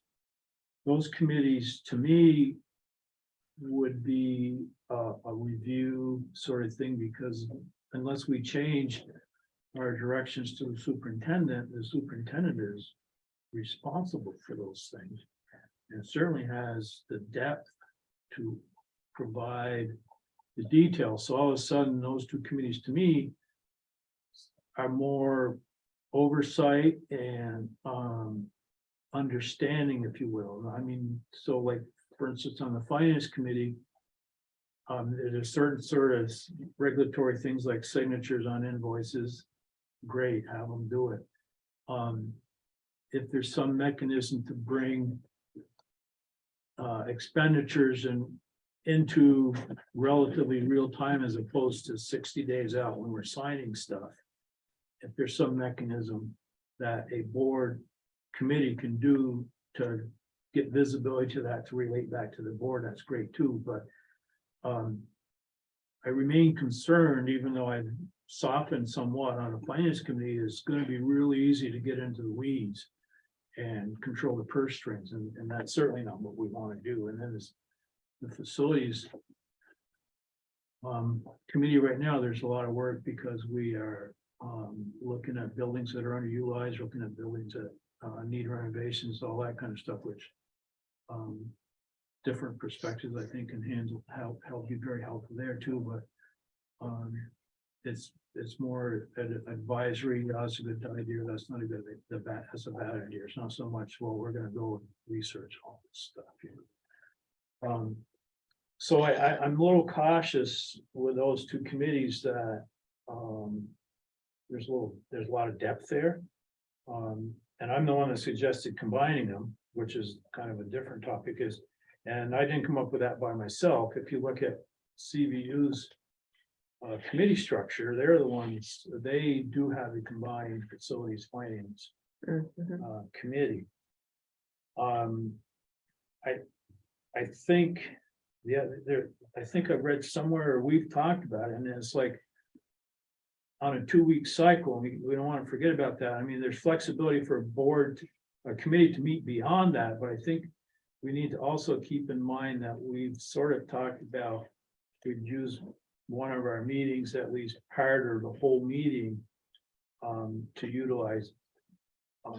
those committees, to me, would be a review sort of thing, because unless we change our directions to the superintendent is responsible for those things. And certainly has the depth to provide the details. So all of a sudden, those 2 committees to me are more oversight and understanding, if you will. I mean, so like, for instance, on the finance committee, there's a certain sort of regulatory things like signatures on invoices. Great, have them do it. If there's some mechanism to bring expenditures into relatively real time as opposed to 60 days out when we're signing stuff. If there's some mechanism that a board committee can do to get visibility to that, to relate back to the board, that's great too. But I remain concerned, even though I've softened somewhat on a finance committee, it's going to be really easy to get into the weeds and control the purse strings, and that's certainly not what we want to do. And then there's the facilities committee right now. There's a lot of work because we are looking at buildings that are underutilized, looking at buildings that need renovations, all that kind of stuff, which different perspectives, I think, can help be very helpful there too. But it's more advisory. That's a good idea. That's not a good. That's a bad idea. It's not so much, well, we're going to go research all this stuff. So I'm a little cautious with those two committees that, there's a lot of depth there. And I'm the one that suggested combining them, which is kind of a different topic and I didn't come up with that by myself. If you look at CVU's committee structure, they're the ones, they do have a combined facilities finance Mhm. committee. I think, yeah, I think I've read somewhere, we've talked about it, and it's like on a 2-week cycle, we don't want to forget about that. I mean, there's flexibility for a committee to meet beyond that, but I think we need to also keep in mind that we've sort of talked about, we'd use one of our meetings, at least part or the whole meeting, to utilize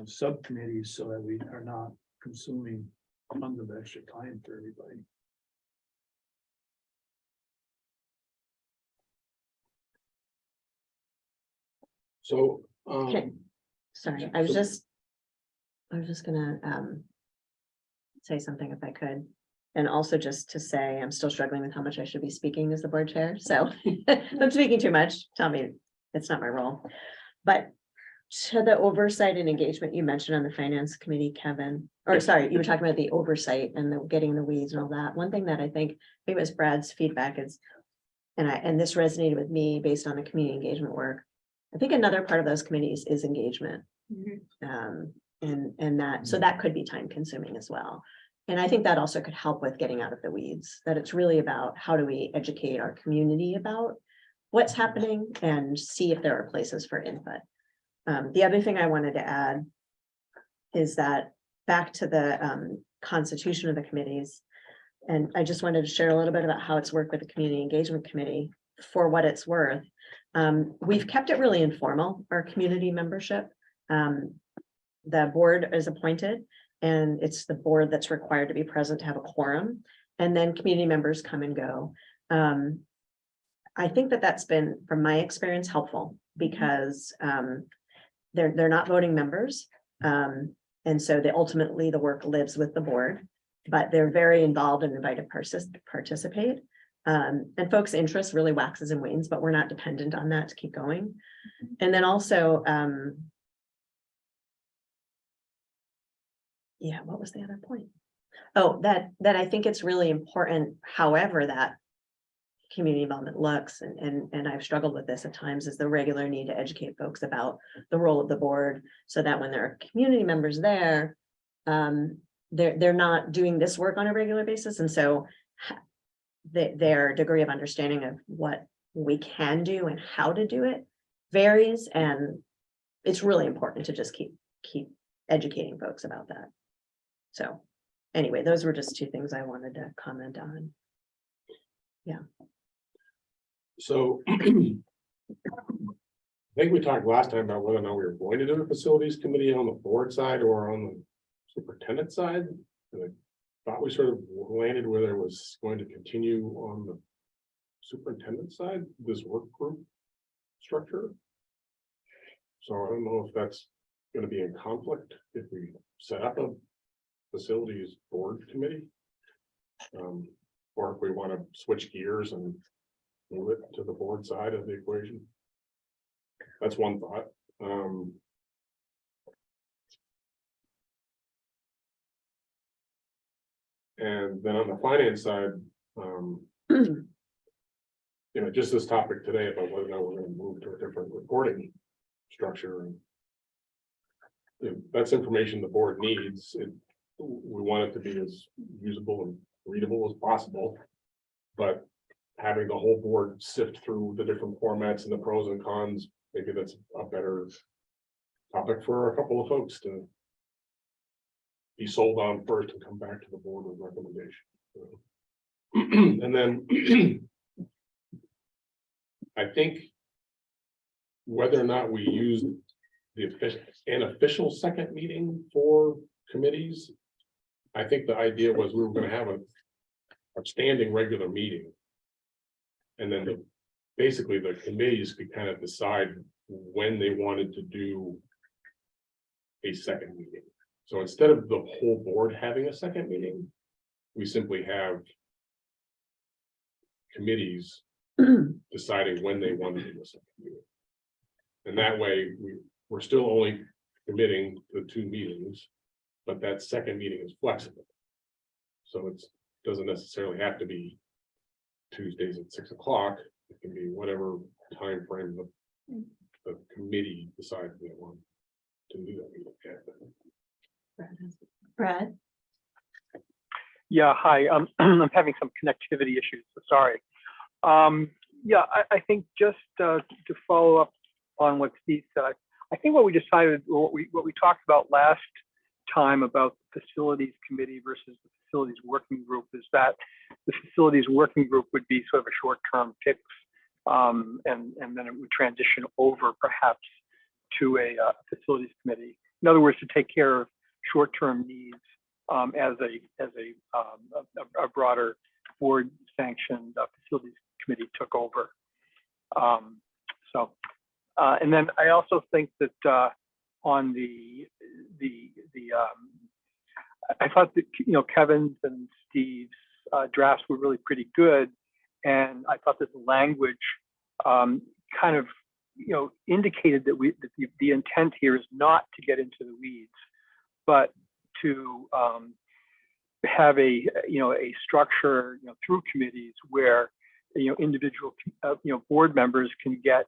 subcommittees so that we are not consuming tons of extra time for everybody. So, Okay. Sorry, I was just gonna say something if I could. And also just to say, I'm still struggling with how much I should be speaking as the board chair, so if I'm speaking too much, tell me, it's not my role. But to the oversight and engagement you mentioned on the finance committee, Kevin, or sorry, you were talking about the oversight and the getting in the weeds and all that. One thing that I think it was Brad's feedback is, and this resonated with me based on the community engagement work. I think another part of those committees is engagement. And that, so that could be time consuming as well. And I think that also could help with getting out of the weeds, that it's really about how do we educate our community about what's happening and see if there are places for input. The other thing I wanted to add is that back to the constitution of the committees. And I just wanted to share a little bit about how it's worked with the community engagement committee. For what it's worth, we've kept it really informal, our community membership. The board is appointed and it's the board that's required to be present to have a quorum, and then community members come and go. I think that that's been, from my experience, helpful because they're not voting members. And so they ultimately, the work lives with the board, but they're very involved and invited to participate. And folks' interest really waxes and wanes, but we're not dependent on that to keep going. And then also, yeah, what was the other point? Oh, that I think it's really important, however, that community involvement looks, and I've struggled with this at times, is the regular need to educate folks about the role of the board, so that when there are community members there, they're not doing this work on a regular basis. And so their degree of understanding of what we can do and how to do it varies. And it's really important to just keep educating folks about that. So anyway, those were just two things I wanted to comment on. Yeah. so I think we talked last time about whether or not we were going to do a facilities committee on the board side or on the superintendent side. And I thought we sort of landed where there was going to continue on the superintendent side, this work group structure. So I don't know if that's going to be in conflict if we set up a facilities board committee. Or if we want to switch gears and move it to the board side of the equation. That's one thought. And then on the finance side, just this topic today about whether or not we're going to move to a different reporting structure. And that's information the board needs. We want it to be as usable and readable as possible. But having the whole board sift through the different formats and the pros and cons, maybe that's a better topic for a couple of folks to be sold on first and come back to the board with recommendation. And then I think whether or not we use an official second meeting for committees, I think the idea was we were going to have a standing regular meeting. And then basically the committees could kind of decide when they wanted to do a second meeting. So instead of the whole board having a second meeting, we simply have committees deciding when they want to do this. And that way, we're still only committing to 2 meetings, but that second meeting is flexible. So it doesn't necessarily have to be Tuesdays at 6 o'clock. It can be whatever time frame the committee decides they want to do that meeting. Brad? Yeah, hi, I'm having some connectivity issues, so sorry. Yeah, I think just to follow up on what Steve said, I think what we decided, or what we talked about last time about the facilities committee versus the facilities working group is that the facilities working group would be sort of a short-term fix, and then it would transition over perhaps to a facilities committee. In other words, to take care of short-term needs as a broader board sanctioned facilities committee took over. And then I also think that on I thought that, you know, Kevin's and Steve's drafts were really pretty good, and I thought that the language kind of, you know, indicated that the intent here is not to get into the weeds, but to have a structure, you know, through committees where, you know, individual board members can get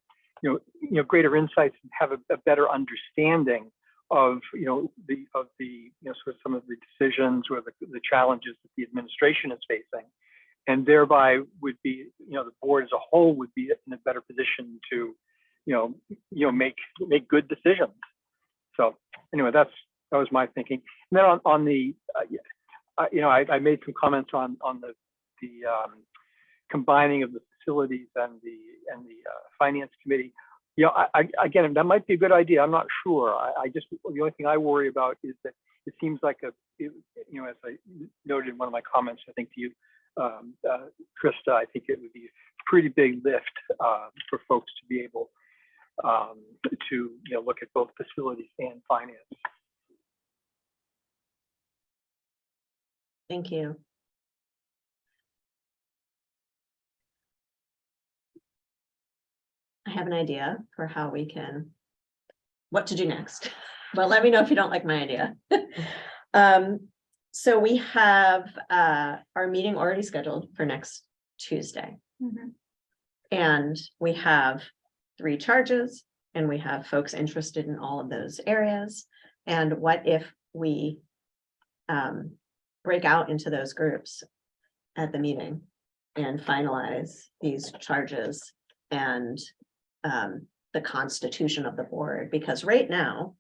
greater insights and have a better understanding of sort of some of the decisions or the challenges that the administration is facing, and thereby would be, you know, the board as a whole would be in a better position to make good decisions. So anyway, that was my thinking. And then on the I made some comments on the combining of the facilities and the finance committee. You know, again, that might be a good idea. I'm not sure. The only thing I worry about is that it seems like as I noted in one of my comments, I think to you, Krista, I think it would be a pretty big lift for folks to be able to look at both facilities and finance. Thank you. I have an idea for how we can, what to do next. Well, let me know if you don't like my idea. So we have our meeting already scheduled for next Tuesday. And we have 3 charges, and we have folks interested in all of those areas. And what if we break out into those groups at the meeting and finalize these charges and the constitution of the board? Because right now,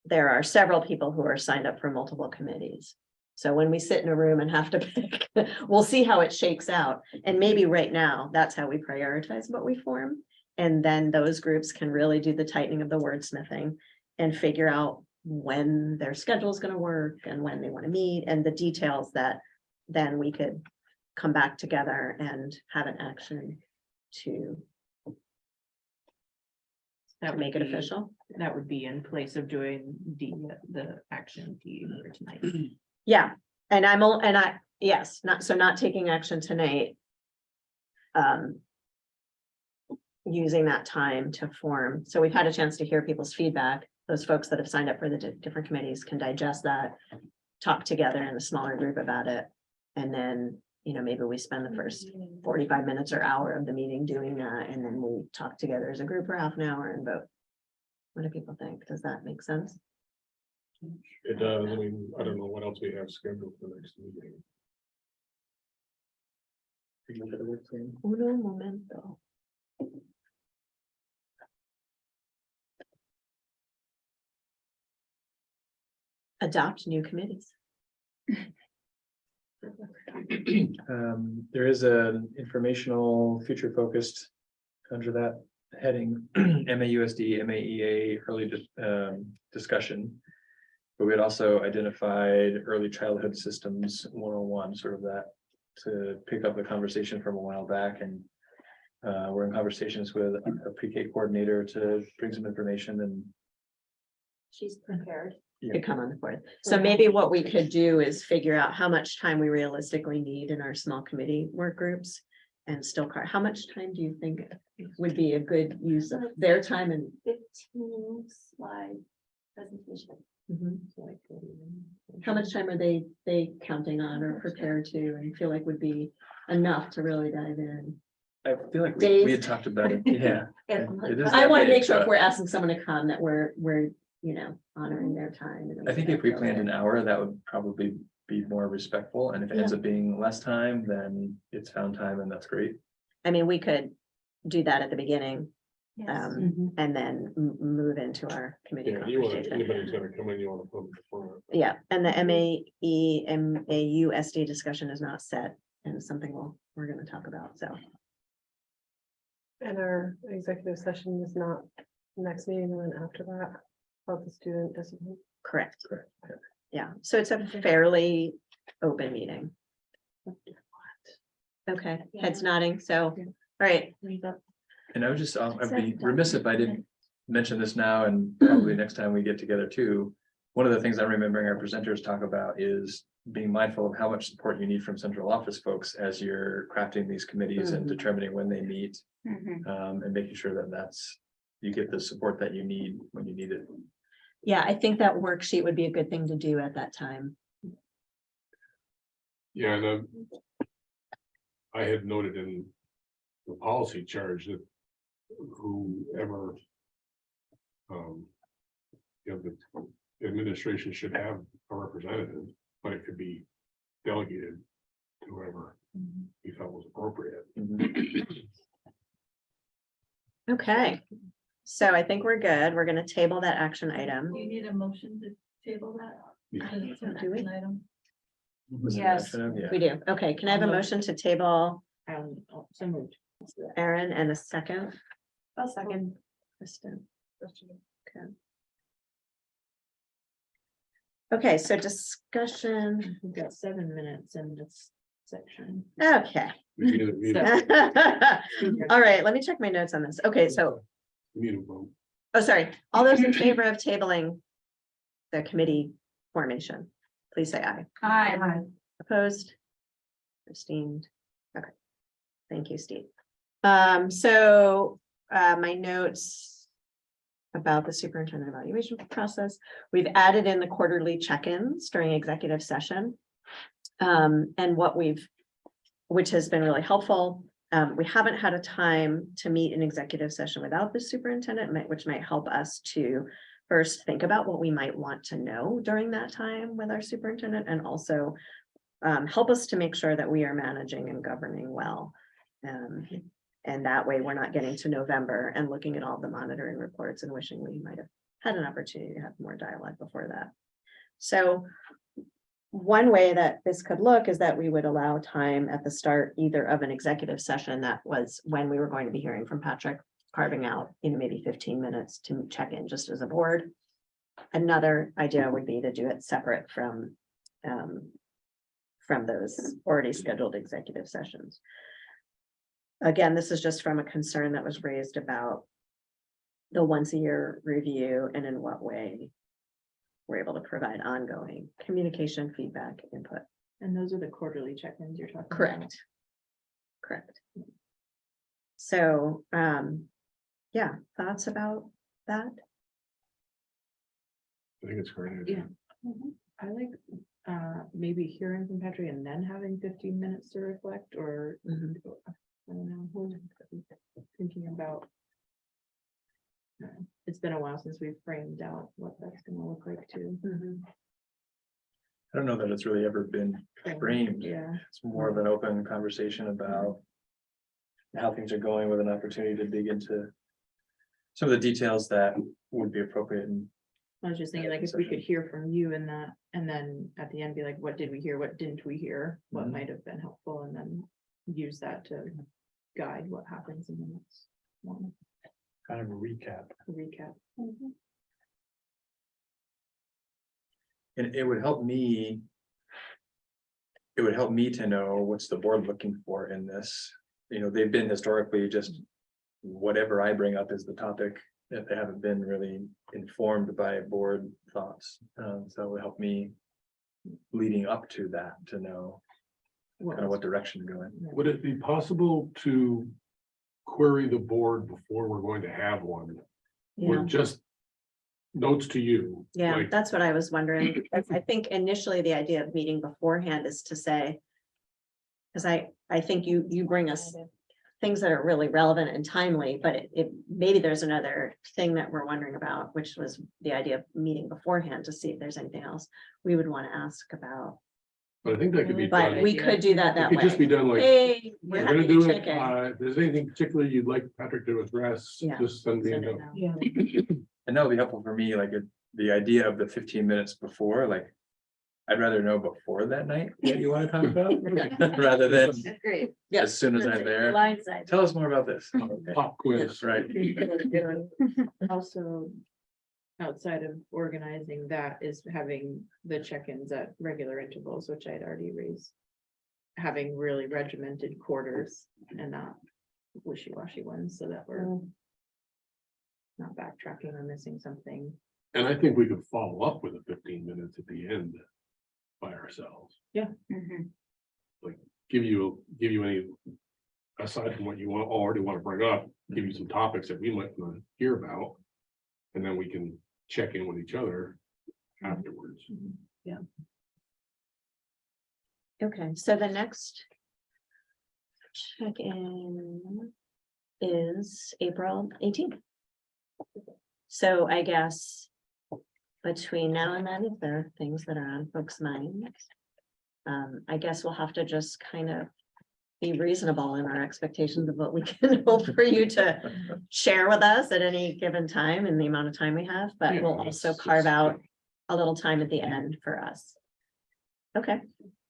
there are several people who are signed up for multiple committees. So when we sit in a room and have to pick, we'll see how it shakes out. And maybe right now, that's how we prioritize what we form. And then those groups can really do the tightening of the wordsmithing and figure out when their schedule is going to work and when they want to meet, and the details that then we could come back together and have an action to make it official. That would be in place of doing the action D for tonight. Yeah, and not taking action tonight. Using that time to form. So we've had a chance to hear people's feedback. Those folks that have signed up for the different committees can digest that, talk together in a smaller group about it. And then, maybe we spend the first 45 minutes or hour of the meeting doing that. And then we talk together as a group for half an hour and vote. What do people think? Does that make sense? It does. I mean, I don't know what else we have scheduled for the next meeting. Uno momento. Adopt new committees. There is an informational future focused under that heading, MAUSD, MAEA early discussion. But we had also identified early childhood systems 101, sort of that, to pick up the conversation from a while back. And we're in conversations with a pre-K coordinator to bring some information, and She's prepared Yeah. to come on the board. So maybe what we could do is figure out how much time we realistically need in our small committee work groups. and still how much time do you think would be a good use of their time and? 15 slide presentation. Mhm. How much time are they counting on or prepared to and feel like would be enough to really dive in? I feel like we Days. had talked about it, yeah. It is I that want to big, make sure if but we're asking someone to come that we're, honoring their time. and I think if we planned there. an hour, that would probably be more respectful, and if it ends up being less time, then it's found time, and that's great. I mean, we could do that at the beginning, Yes. and then move into our committee Yeah, you want, conversation. anybody's gonna come in, you wanna put them before. Yeah, and the MAUSD discussion is not set and something we're gonna talk about, so. And our executive session is not next meeting, and then after that, about the student discipline. Correct. Yeah, so it's a fairly open meeting. Okay, heads nodding, so, all right, And I would just, I'd be remiss if I didn't mention this now, and probably next time we get together too. One of the things I'm remembering our presenters talk about is being mindful of how much support you need from central office folks as you're crafting these committees and Mhm. determining when they meet. Mhm. And making sure that you get the support that you need when you need it. yeah, I think that worksheet would be a good thing to do at that time. Yeah, and I had noted in the policy charge that whoever the administration should have a representative, but it could be delegated to whoever you felt was appropriate. Okay, so I think we're good. We're gonna table that action item. You need a motion to table that? Because it's an Do we? action item. Was it Yes, action item? Yeah. we do. Okay, can I have a motion to table So moved. Aaron and a second? A second. Kristen. Okay. Okay, so discussion, We've got 7 minutes in this section. okay. We need a- we need a- All right, let me check my notes on this. Okay, so, we need a vote. oh, sorry, all those in favor of tabling the committee formation, please say aye. Hi. Opposed? Abstained? Okay. Thank you, Steve. So, my notes about the superintendent evaluation process, we've added in the quarterly check-ins during executive session. And which has been really helpful. We haven't had a time to meet in executive session without the superintendent, which might help us to first think about what we might want to know during that time with our superintendent, and also help us to make sure that we are managing and governing well. And that way we're not getting to November and looking at all the monitoring reports and wishing we might have had an opportunity to have more dialogue before that. So one way that this could look is that we would allow time at the start either of an executive session, that was when we were going to be hearing from Patrick, carving out, maybe 15 minutes to check in just as a board. Another idea would be to do it separate from those already scheduled executive sessions. Again, this is just from a concern that was raised about the once a year review and in what way we're able to provide ongoing communication, feedback, input. And those are the quarterly check-ins you're talking about. Correct. Correct. So, yeah, thoughts about that? I think it's great. Yeah. I like maybe hearing from Patrick and then having 15 minutes to reflect, or I don't know, who's thinking about. It's been a while since we've framed out what that's gonna look like too. I don't know that it's really ever been framed. Yeah. It's more of an open conversation about how things are going, with an opportunity to dig into some of the details that would be appropriate. And I was just thinking, like, if we could hear from you in that, and then at the end be like, what did we hear? What didn't we hear? What Mhm. might have been helpful? And then use that to guide what happens in the next one. kind of a recap. Recap. And it would help me. It would help me to know what's the board looking for in this. They've been historically just whatever I bring up is the topic, that they haven't been really informed by board thoughts. So it would help me leading up to that to know kind of what direction to go in. Would it be possible to query the board before we're going to have one? Yeah, With just notes to you? yeah, like, that's what I was wondering. because I think initially the idea of meeting beforehand is to say. Because I think you bring us things that are really relevant and timely, but maybe there's another thing that we're wondering about, which was the idea of meeting beforehand to see if there's anything else we would want to ask about. But I think that could be But done. we could do that It that could just be way. done like, Hey, we're we're happy gonna to do it, check in. if there's anything particular you'd like Patrick to address, Yeah. just send me a Send it note. out. Yeah. And that would be helpful for me, like the idea of the 15 minutes before, like. I'd rather know before that night what you want to talk about, rather than Great. Yeah. as soon as I'm there. Blindside. Tell us more about this. Okay. Pop quiz. Right. Also, outside of organizing that is having the check-ins at regular intervals, which I'd already raised. Having really regimented quarters and not wishy-washy ones, so that we're not backtracking or missing something. And I think we could follow up with a 15 minutes at the end by ourselves. Mhm. Give you any, aside from what you already want to bring up, give you some topics that we might want to hear about. And then we can check in with each other afterwards. Okay, so the next check-in is April 18th. So I guess between now and then, if there are things that are on folks' minds, I guess we'll have to just kind of be reasonable in our expectations of what we can hope for you to share with us at any given time in the amount of time we have, but Yeah, we'll that's- also carve out a little time at the end for us. Okay,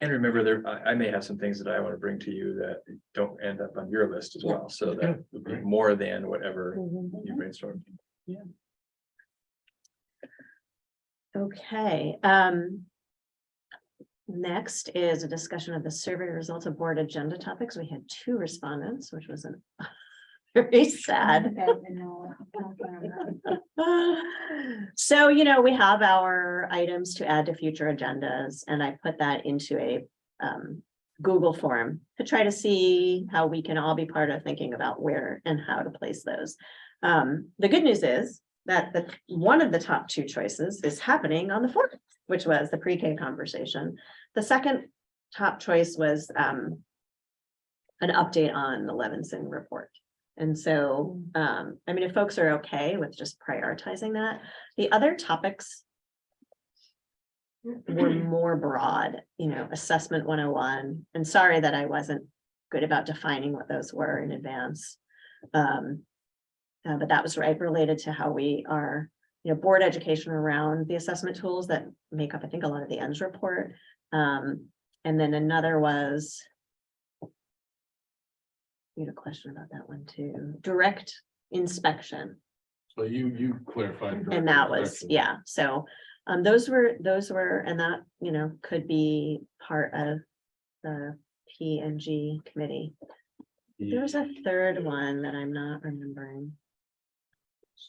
And remember, I may have some things that I want to bring to you that don't end up on your list as well, so that would be more than whatever you brainstorm. okay. Next is a discussion of the survey results of board agenda topics. We had 2 respondents, which was an very sad. So, we have our items to add to future agendas, and I put that into a Google form to try to see how we can all be part of thinking about where and how to place those. The good news is that one of the top 2 choices is happening on the 4th, which was the pre-K conversation. The second top choice was an update on the Levinson report. And so, if folks are okay with just prioritizing that, the other topics were more broad, assessment 101. And sorry that I wasn't good about defining what those were in advance. But that was related to how we are, board education around the assessment tools that make up, I think, a lot of the ends report. And then another was, you had a question about that one too, direct inspection. So you clarified. And that was, yeah, so those were, and that, could be part of the P&G committee. There was a third one that I'm not remembering.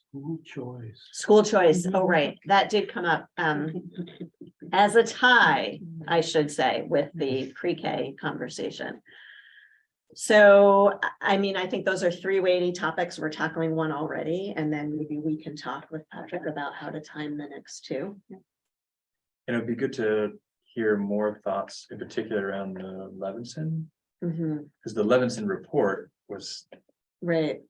School choice. School choice, oh, right, that did come up as a tie, I should say, with the pre-K conversation. So, I think those are 3 weighty topics. We're tackling one already, and then maybe we can talk with Patrick about how to time the next 2. And it'd be good to hear more thoughts in particular around the Levinson, because the Levinson report was Right,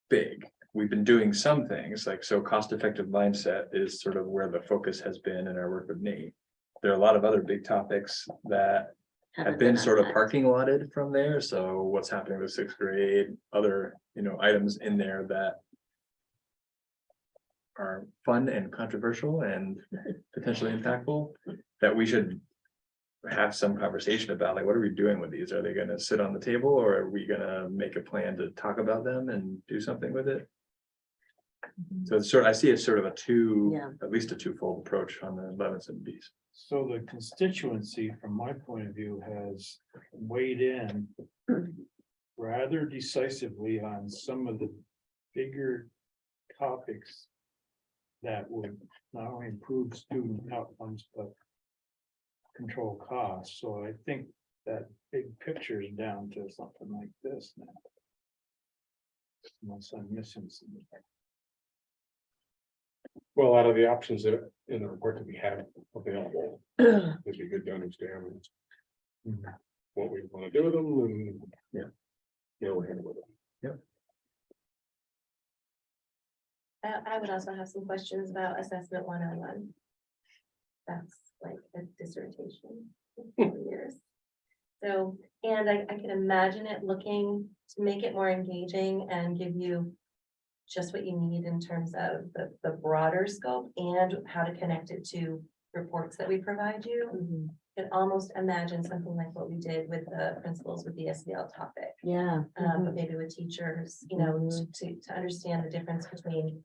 big. We've been doing some things like, so cost-effective mindset is sort of where the focus has been in our work with Nate. There are a lot of other big topics that have been sort of parking lotted from there. So what's happening with 6th grade, other, items in there that are fun and controversial and potentially impactful, that we should have some conversation about, like, what are we doing with these? Are they gonna sit on the table, or are we gonna make a plan to talk about them and do something with it? So it's I see it's sort of at least a 2-fold approach on the Levinson piece. So the constituency, from my point of view, has weighed in rather decisively on some of the bigger topics that would not only improve student outcomes, but control costs. So I think that big picture is down to something like this now. Unless I'm missing something. Well, out of the options that in the report that we have available, it'd be good to understand what we want to do with them and. Where we're headed with them. I would also have some questions about assessment 101. That's like a dissertation for 4 years. So, and I can imagine it looking to make it more engaging and give you just what you need in terms of the broader scope and how to connect it to reports that we provide you. Can almost imagine something like what we did with the principals with the SEL topic. Yeah. But maybe with teachers, you know, to understand the difference between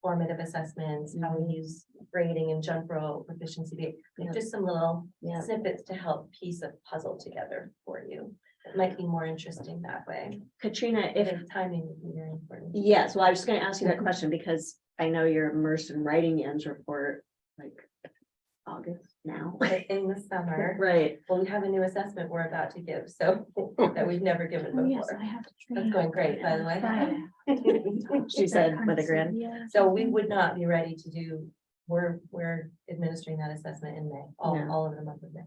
formative assessments, how we use grading and jump rope, proficiency, just some little snippets to help piece a puzzle together for you. It might be more interesting that way. Katrina, I if, think timing would be very important. yes, well, I was just gonna ask you that question because I know you're immersed in writing the ends report, like August now. But in the summer, Right. well, we have a new assessment we're about to give, so that we've never given Oh, yes, before. I have to. That's train going great, by the way. Friday. She said with a grin. Yeah. So we would not be ready to do, we're administering that assessment in May, No. all of the month of May.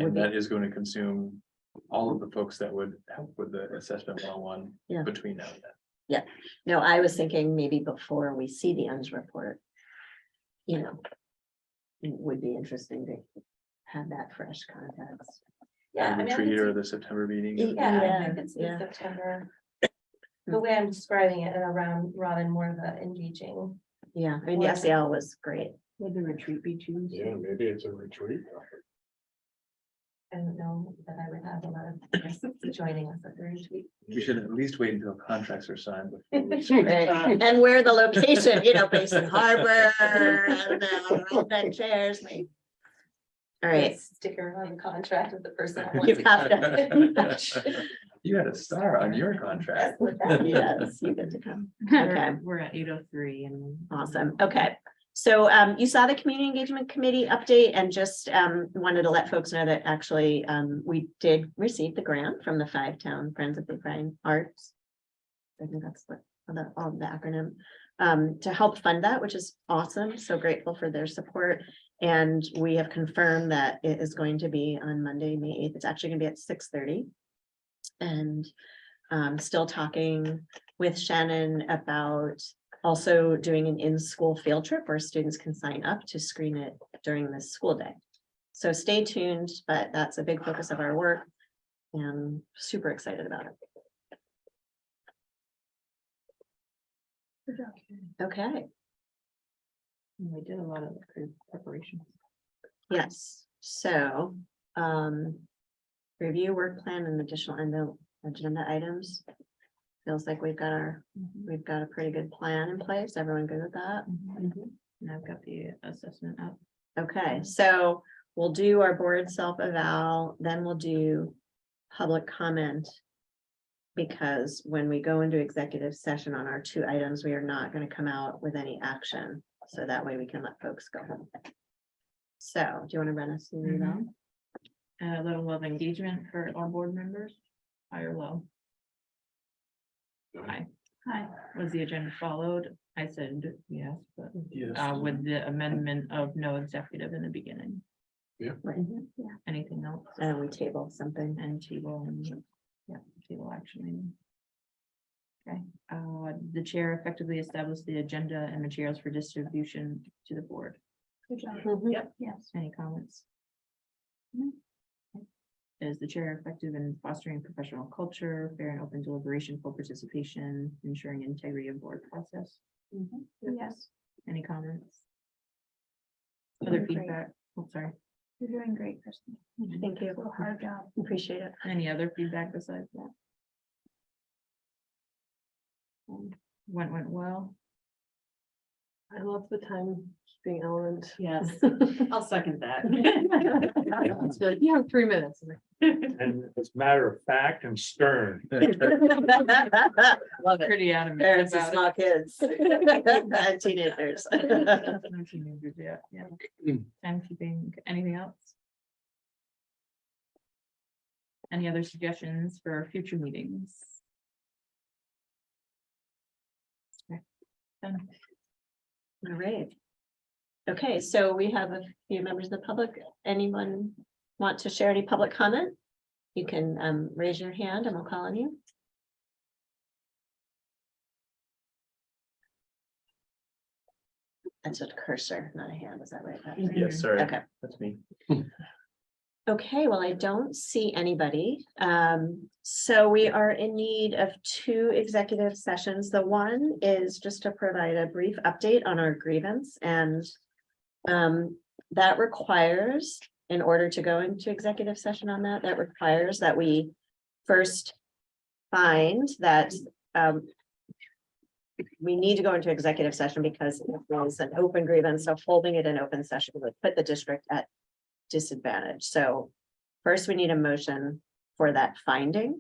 And that is going to consume all of the folks that would help with the assessment 101 Yeah. between now and then. No, I was thinking maybe before we see the ends report. You know. It would be interesting to have that fresh context. Yeah, I mean, I could Retreat or see- the September meeting. Yeah, I could see Yeah. September. The way I'm describing it and around Robin, more of a engaging. Yeah, I mean, the Or- SEL was great. Would the retreat be Tuesday? Yeah, maybe it's a retreat. I don't know that I would have a lot of guests joining us at the retreat. We should at least wait until contracts are signed. before we- Right. And where the location, you know, Basin Harbor, I don't know, red chairs, maybe. All right. Sticker on the contract of the person. that You wants have it. to. You had a star on your contract. Yes, you get to come. Okay. We're at 8:03 and. Awesome. Okay. So you saw the Community Engagement Committee update and just wanted to let folks know that actually we did receive the grant from the 5-Town Friends of the Fine Arts. I think that's all the acronym to help fund that, which is awesome. So grateful for their support. And we have confirmed that it is going to be on Monday, May 8th. It's actually gonna be at 6:30. And still talking with Shannon about also doing an in-school field trip where students can sign up to screen it during the school day. So stay tuned, but that's a big focus of our work and super excited about it. Okay, We did a lot of preparation. yes, so review work plan and additional agenda items. Feels like we've got a pretty good plan in place. Everyone good with that? And I've got the assessment up. Okay, so we'll do our board self-eval, then we'll do public comment. Because when we go into executive session on our 2 items, we are not going to come out with any action. So that way we can let folks go home. So do you want to run us through that? A level of engagement for all board members, high or low? High. Hi. Was the agenda followed? I said yes, but Yes. with the amendment of no executive in the beginning. Right. Anything else? And we table something. And table and, yeah, table actually. Okay, the chair effectively established the agenda and materials for distribution to the board. Good job. Yep. Yes. Any comments? Is the chair effective in fostering professional culture, fair and open deliberation, full participation, ensuring integrity of board process? Yes. Any comments? Other Great. feedback? Oh, sorry. You're doing great, Kristen. Thank you. It's a hard job. Appreciate it. Any other feedback besides that? Went well. I love the time keeping element. Yes, I'll second that. You have 3 minutes. And it's matter of fact and stern. Love it. Pretty adamant Parents of about small kids. And teenagers. it. No teenagers yet, yeah. Timekeeping, anything else? Any other suggestions for future meetings? Okay, done. All right. Okay, so we have a few members of the public. Anyone want to share any public comment? You can raise your hand and we'll call on you. That's a cursor, not a hand, is that right? Patrick? Yes, sorry. Okay. That's me. Okay, well, I don't see anybody. So we are in need of 2 executive sessions. The one is just to provide a brief update on our grievance, and that requires, in order to go into executive session on that, that requires that we first find that we need to go into executive session because it was an open grievance, so holding it in open session would put the district at disadvantage. So first we need a motion for that finding.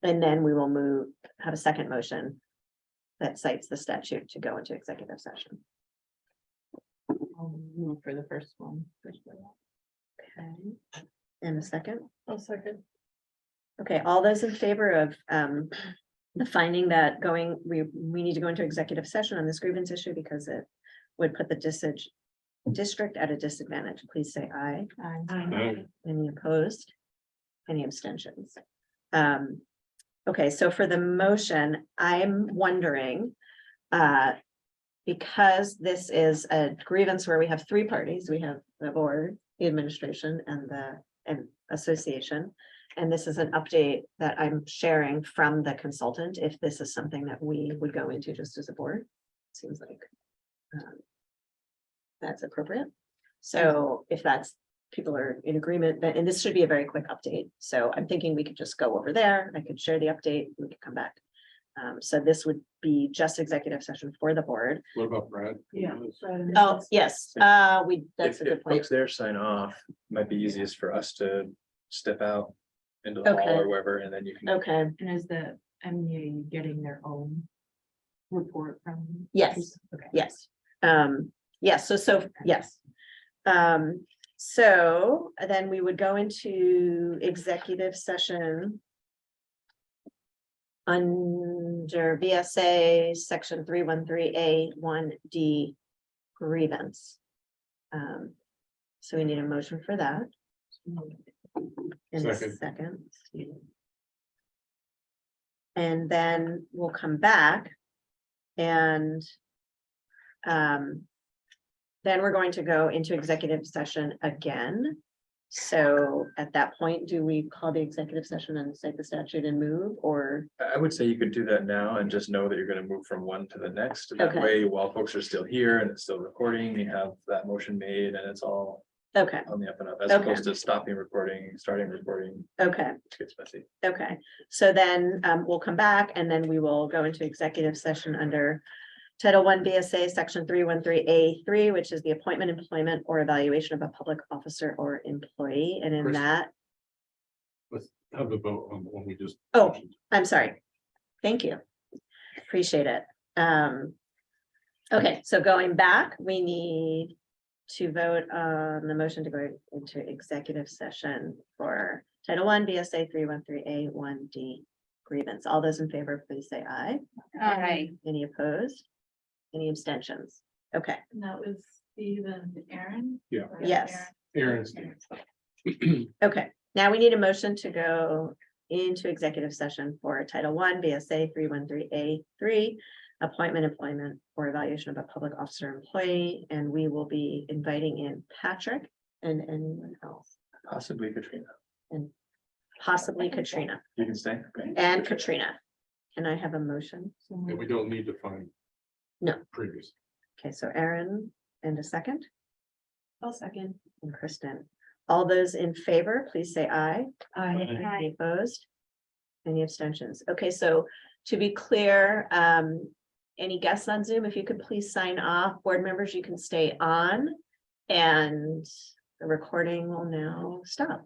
And then we will have a second motion that cites the statute to go into executive session. I'll move for the first one. Okay. And a second. I'll second. Okay, all those in favor of the finding that we need to go into executive session on this grievance issue because it would put the district at a disadvantage, please say aye. Aye. Any opposed? Any abstentions? Okay, so for the motion, I'm wondering, because this is a grievance where we have 3 parties, we have the board, the administration, and the association. And this is an update that I'm sharing from the consultant, if this is something that we would go into just as a board, seems like that's appropriate. So if people are in agreement, and this should be a very quick update. So I'm thinking we could just go over there. I could share the update. We could come back. So this would be just executive session for the board. What about Brad? Yeah. Oh, yes, that's If a good point. folks there sign off, might be easiest for us to step out into the hall Okay. or wherever, and then you can. Okay, And is the MEA getting their own report from? yes, Okay. yes. Yes, so yes. So then we would go into executive session under VSA section 313A1D grievance. So we need a motion for that. In a Second. second. And then we'll come back and then we're going to go into executive session again. So at that point, do we call the executive session and cite the statute and move, or? I would say you could do that now and just know that you're gonna move from one to the next. That Okay. way, while folks are still here and it's still recording, you have that motion made and it's all Okay, on the up and up, as Okay. opposed to stopping recording, starting recording, okay, it gets messy. okay. So then we'll come back and then we will go into executive session under Title I VSA section 313A3, which is the appointment, employment, or evaluation of a public officer or employee. And in Chris. that, Let's have the vote on the one we just. Oh. mentioned. I'm sorry. Thank you. Appreciate it. Okay, so going back, we need to vote on the motion to go into executive session for Title I VSA 313A1D grievance. All those in favor, please say aye. Aye. Any opposed? Any abstentions? Okay, And that was Steve and Aaron? Yeah. yes. Aaron's. Okay, now we need a motion to go into executive session for Title I VSA 313A3, appointment, employment, or evaluation of a public officer or employee, and we will be inviting in Patrick and anyone else, Possibly Katrina. possibly Katrina You can stay. Okay. and Katrina. Can I have a motion? And we don't need to find. No. Previous. Okay, so Aaron and a second, I'll second. and Kristen. All those in favor, please say aye. Aye. Any opposed? Any abstentions? Okay, so to be clear, any guests on Zoom, if you could please sign off. Board members, you can stay on. And the recording will now stop.